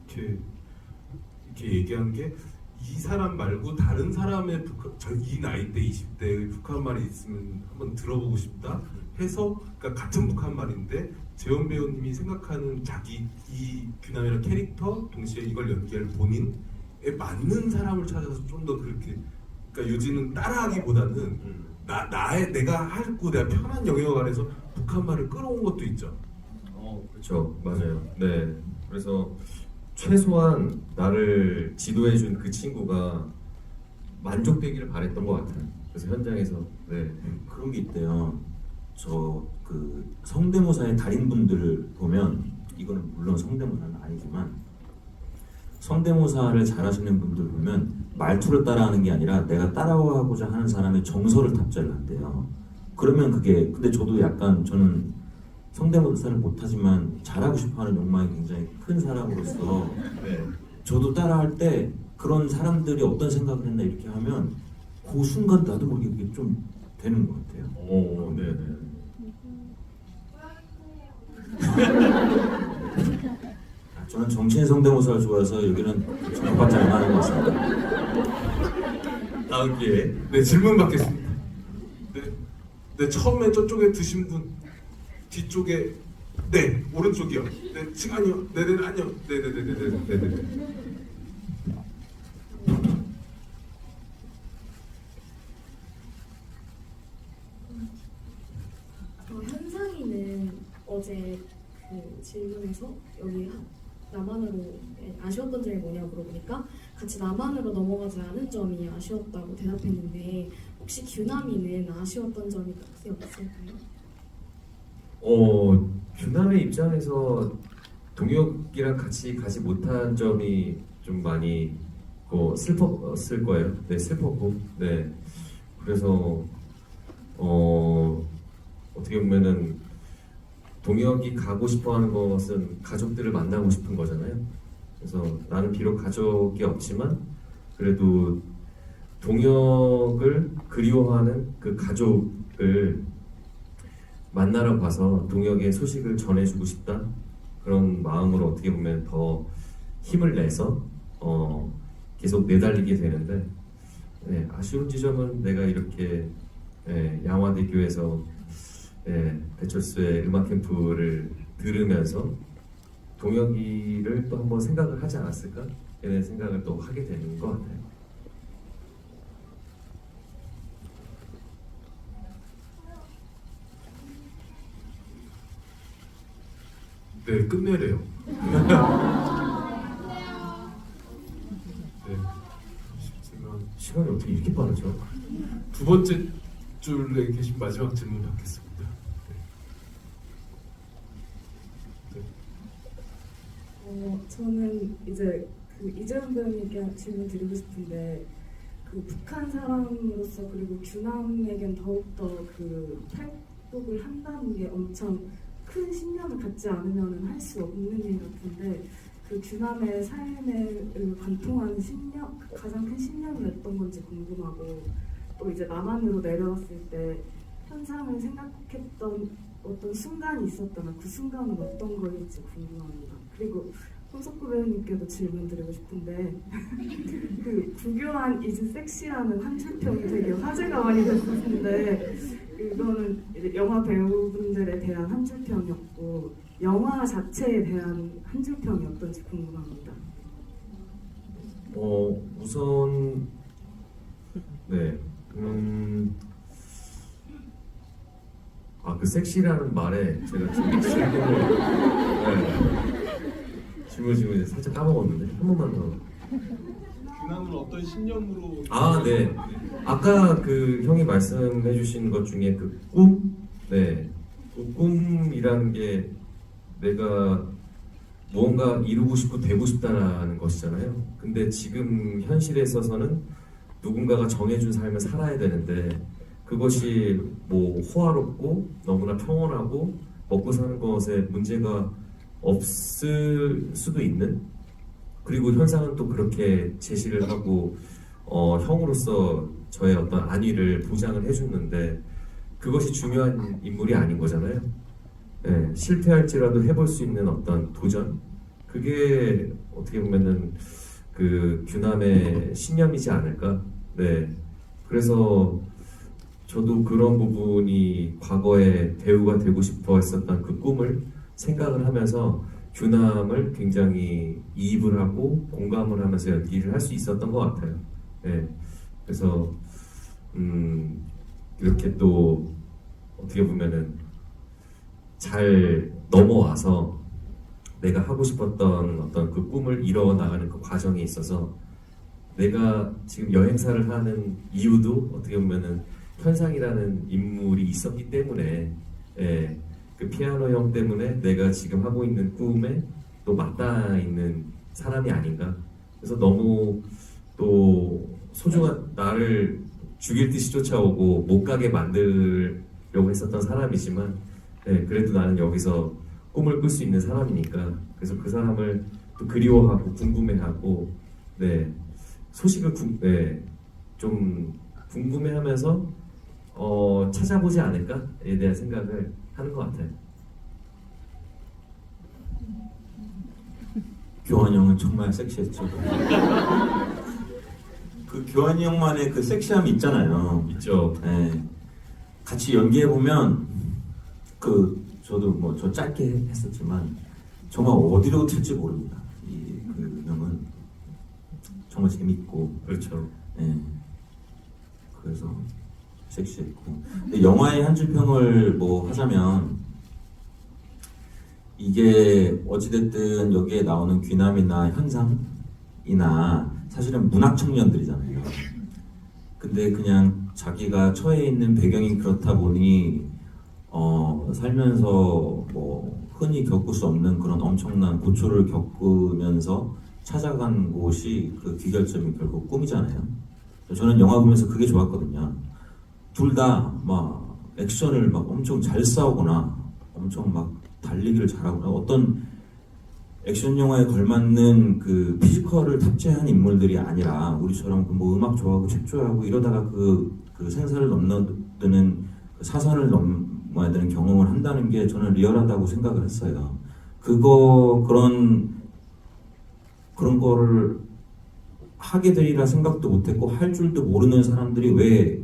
이렇게 얘기한 게 이 사람 말고 다른 사람의 이 나이대 20대의 북한 말이 있으면 한번 들어보고 싶다 해서 그러니까 같은 북한 말인데 재원 배우님이 생각하는 자기 이 규남이라는 캐릭터 동시에 이걸 연기할 본인에 맞는 사람을 찾아서 좀 더 그렇게 그러니까 요즘은 따라하기보다는 내가 하고 내가 편한 영역 안에서 북한 말을 끌어온 것도 있죠. 그렇죠. 맞아요. 네. 그래서 최소한 나를 지도해준 그 친구가 만족되기를 바랬던 것 같아요. 그래서 현장에서 네. 그런 게 있대요. 저 그 성대모사의 달인분들을 보면 이거는 물론 성대모사는 아니지만 성대모사를 잘하시는 분들 보면 말투를 따라하는 게 아니라 내가 따라하고자 하는 사람의 정서를 답자를 한대요. 그러면 그게 근데 저도 약간 저는 성대모사를 못하지만 잘하고 싶어하는 욕망이 굉장히 큰 사람으로서 네. 저도 따라할 때 그런 사람들이 어떤 생각을 했나 이렇게 하면 그 순간 나도 모르게 그게 좀 되는 것 같아요. 오, 네네. 저는 정치인 성대모사를 좋아해서 여기는 저밖에 안 하는 것 같습니다. 다음 기회에. 네, 질문 받겠습니다. 네, 네, 처음에 저쪽에 드신 분 뒤쪽에 네, 오른쪽이요. 네, 지금 아니요. 네, 네, 아니요. 네, 네, 네, 네, 네, 네, 네, 네. 현상이는 어제 그 질문에서 여기 남한으로 아쉬웠던 점이 뭐냐고 물어보니까 같이 남한으로 넘어가지 않은 점이 아쉬웠다고 대답했는데 혹시 규남이는 아쉬웠던 점이 혹시 없을까요? 규남의 입장에서 동혁이랑 같이 가지 못한 점이 좀 많이 슬펐을 거예요. 네, 슬펐고, 네. 그래서 어떻게 보면은 동혁이 가고 싶어하는 것은 가족들을 만나고 싶은 거잖아요. 그래서 나는 비록 가족이 없지만 그래도 동혁을 그리워하는 그 가족을 만나러 가서 동혁의 소식을 전해주고 싶다 그런 마음으로 어떻게 보면 더 힘을 내서 계속 내달리게 되는데 네, 아쉬운 지점은 내가 이렇게 양화대교에서 배철수의 음악 캠프를 들으면서 동혁이를 또 한번 생각을 하지 않았을까? 이런 생각을 또 하게 되는 것 같아요. 네, 끝내래요. 네. 쉽지만 시간이 어떻게 이렇게 빠르죠? 두 번째 줄에 계신 마지막 질문 받겠습니다. 네. 저는 이제 그 이재훈 배우님께 질문 드리고 싶은데 그 북한 사람으로서 그리고 규남에겐 더욱더 그 탈북을 한다는 게 엄청 큰 신념을 갖지 않으면 할 수 없는 일 같은데 그 규남의 삶을 관통하는 신념, 가장 큰 신념은 어떤 건지 궁금하고 또 이제 남한으로 내려왔을 때 현상을 생각했던 어떤 순간이 있었다면 그 순간은 어떤 거일지 궁금합니다. 그리고 손석구 배우님께도 질문 드리고 싶은데 그 구교한 이즈 섹시라는 한 줄평이 되게 화제가 많이 됐었는데 이거는 이제 영화 배우분들에 대한 한 줄평이었고 영화 자체에 대한 한 줄평이 어떤지 궁금합니다. 우선 네, 그 섹시라는 말에 제가 지금 질문을 이제 살짝 까먹었는데 한 번만 더. 규남은 어떤 신념으로? 네. 아까 그 형이 말씀해주신 것 중에 그 꿈, 네, 그 꿈이라는 게 내가 무언가 이루고 싶고 되고 싶다라는 것이잖아요. 근데 지금 현실에 있어서는 누군가가 정해준 삶을 살아야 되는데 그것이 뭐 호화롭고 너무나 평온하고 먹고 사는 것에 문제가 없을 수도 있는, 그리고 현상은 또 그렇게 제시를 하고 형으로서 저의 어떤 안위를 보장을 해줬는데 그것이 중요한 인물이 아닌 거잖아요. 네, 실패할지라도 해볼 수 있는 어떤 도전, 그게 어떻게 보면은 그 규남의 신념이지 않을까. 네, 그래서 저도 그런 부분이 과거에 배우가 되고 싶어 했었던 그 꿈을 생각을 하면서 규남을 굉장히 이입을 하고 공감을 하면서 연기를 할 수 있었던 것 같아요. 네, 그래서 이렇게 또 어떻게 보면은 잘 넘어와서 내가 하고 싶었던 어떤 그 꿈을 이뤄 나가는 그 과정에 있어서 내가 지금 여행사를 하는 이유도 어떻게 보면은 현상이라는 인물이 있었기 때문에 예, 그 피아노 형 때문에 내가 지금 하고 있는 꿈에 또 맞닿아 있는 사람이 아닌가. 그래서 너무 또 소중한 나를 죽일 듯이 쫓아오고 못 가게 만들려고 했었던 사람이지만 예, 그래도 나는 여기서 꿈을 꿀 수 있는 사람이니까 그래서 그 사람을 또 그리워하고 궁금해하고 네 소식을 좀 궁금해하면서 찾아보지 않을까에 대한 생각을 하는 것 같아요. 교환이 형은 정말 섹시했죠. 그 교환이 형만의 그 섹시함이 있잖아요. 있죠. 네. 같이 연기해 보면 저도 뭐 저 짧게 했었지만 정말 어디로 튈지 모릅니다. 그 형은 정말 재밌고 그렇죠. 예. 그래서 섹시했고. 근데 영화의 한 줄평을 뭐 하자면 이게 어찌됐든 여기에 나오는 귀남이나 현상이나 사실은 문학 청년들이잖아요. 근데 그냥 자기가 처해 있는 배경이 그렇다 보니 살면서 뭐 흔히 겪을 수 없는 그런 엄청난 고초를 겪으면서 찾아간 곳이 그 귀결점이 결국 꿈이잖아요. 저는 영화 보면서 그게 좋았거든요. 둘 다 막 액션을 막 엄청 잘 싸우거나 엄청 막 달리기를 잘하거나 어떤 액션 영화에 걸맞는 그 피지컬을 탑재한 인물들이 아니라 우리처럼 뭐 음악 좋아하고 책 좋아하고 이러다가 그 생사를 넘나드는 그 사선을 넘어야 되는 경험을 한다는 게 저는 리얼하다고 생각을 했어요. 그런 거를 하게 되리라 생각도 못했고 할 줄도 모르는 사람들이 왜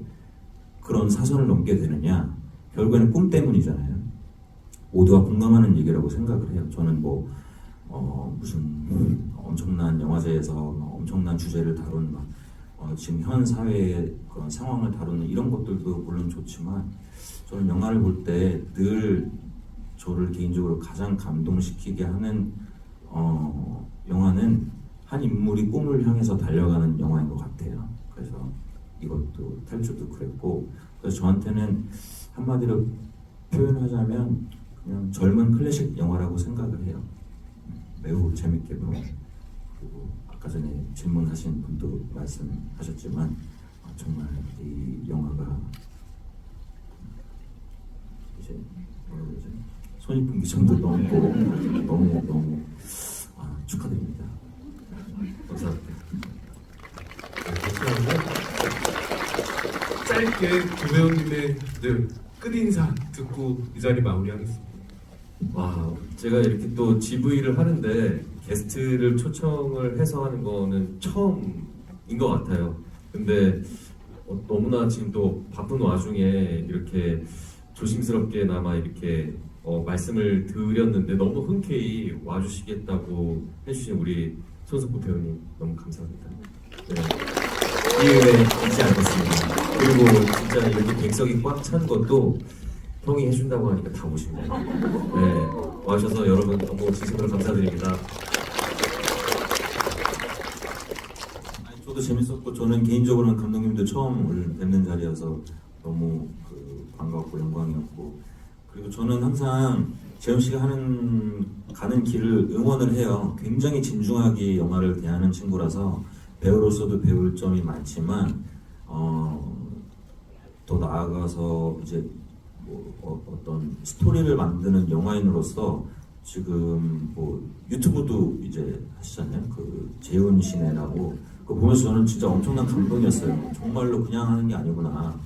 그런 사선을 넘게 되느냐? 결국에는 꿈 때문이잖아요. 모두가 공감하는 얘기라고 생각을 해요. 저는 뭐 무슨 엄청난 영화제에서 엄청난 주제를 다룬 지금 현 사회의 그런 상황을 다루는 이런 것들도 물론 좋지만 저는 영화를 볼 때 늘 저를 개인적으로 가장 감동시키게 하는 영화는 한 인물이 꿈을 향해서 달려가는 영화인 것 같아요. 그래서 이것도 탈주도 그랬고 그래서 저한테는 한마디로 표현하자면 그냥 젊은 클래식 영화라고 생각을 해요. 매우 재밌게 보고 그리고 아까 전에 질문하신 분도 말씀하셨지만 정말 이 영화가 이제 뭐라고 그러죠? 손익분기점도 넘고 너무 축하드립니다. 감사합니다. 짧게 두 배우님의 끝인사 듣고 이 자리 마무리하겠습니다. 와, 제가 이렇게 또 GV를 하는데 게스트를 초청을 해서 하는 거는 처음인 것 같아요. 근데 너무나 지금 또 바쁜 와중에 이렇게 조심스럽게나마 이렇게 말씀을 드렸는데 너무 흔쾌히 와주시겠다고 해주신 우리 손석구 배우님 너무 감사합니다. 네. 기회에 잊지 않겠습니다. 그리고 진짜 이렇게 객석이 꽉 찬 것도 형이 해준다고 하니까 다 오신 거예요. 네, 와주셔서 여러분 너무 진심으로 감사드립니다. 저도 재밌었고 저는 개인적으로는 감독님도 처음 뵙는 자리여서 너무 반갑고 영광이었고 그리고 저는 항상 재현 씨가 가는 길을 응원을 해요. 굉장히 진중하게 영화를 대하는 친구라서 배우로서도 배울 점이 많지만 더 나아가서 이제 어떤 스토리를 만드는 영화인으로서 지금 뭐 유튜브도 이제 하시잖아요. 그 재훈 씨네라고 그거 보면서 저는 진짜 엄청난 감동이었어요. 정말로 그냥 하는 게 아니구나.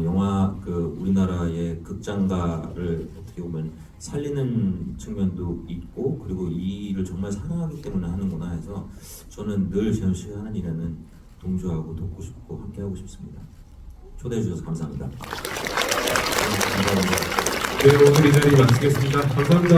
영화 우리나라의 극장가를 어떻게 보면 살리는 측면도 있고 그리고 이 일을 정말 사랑하기 때문에 하는구나 해서 저는 늘 재현 씨가 하는 일에는 동조하고 돕고 싶고 함께 하고 싶습니다. 초대해 주셔서 감사합니다. 네, 오늘 이 자리 마치겠습니다. 감사합니다.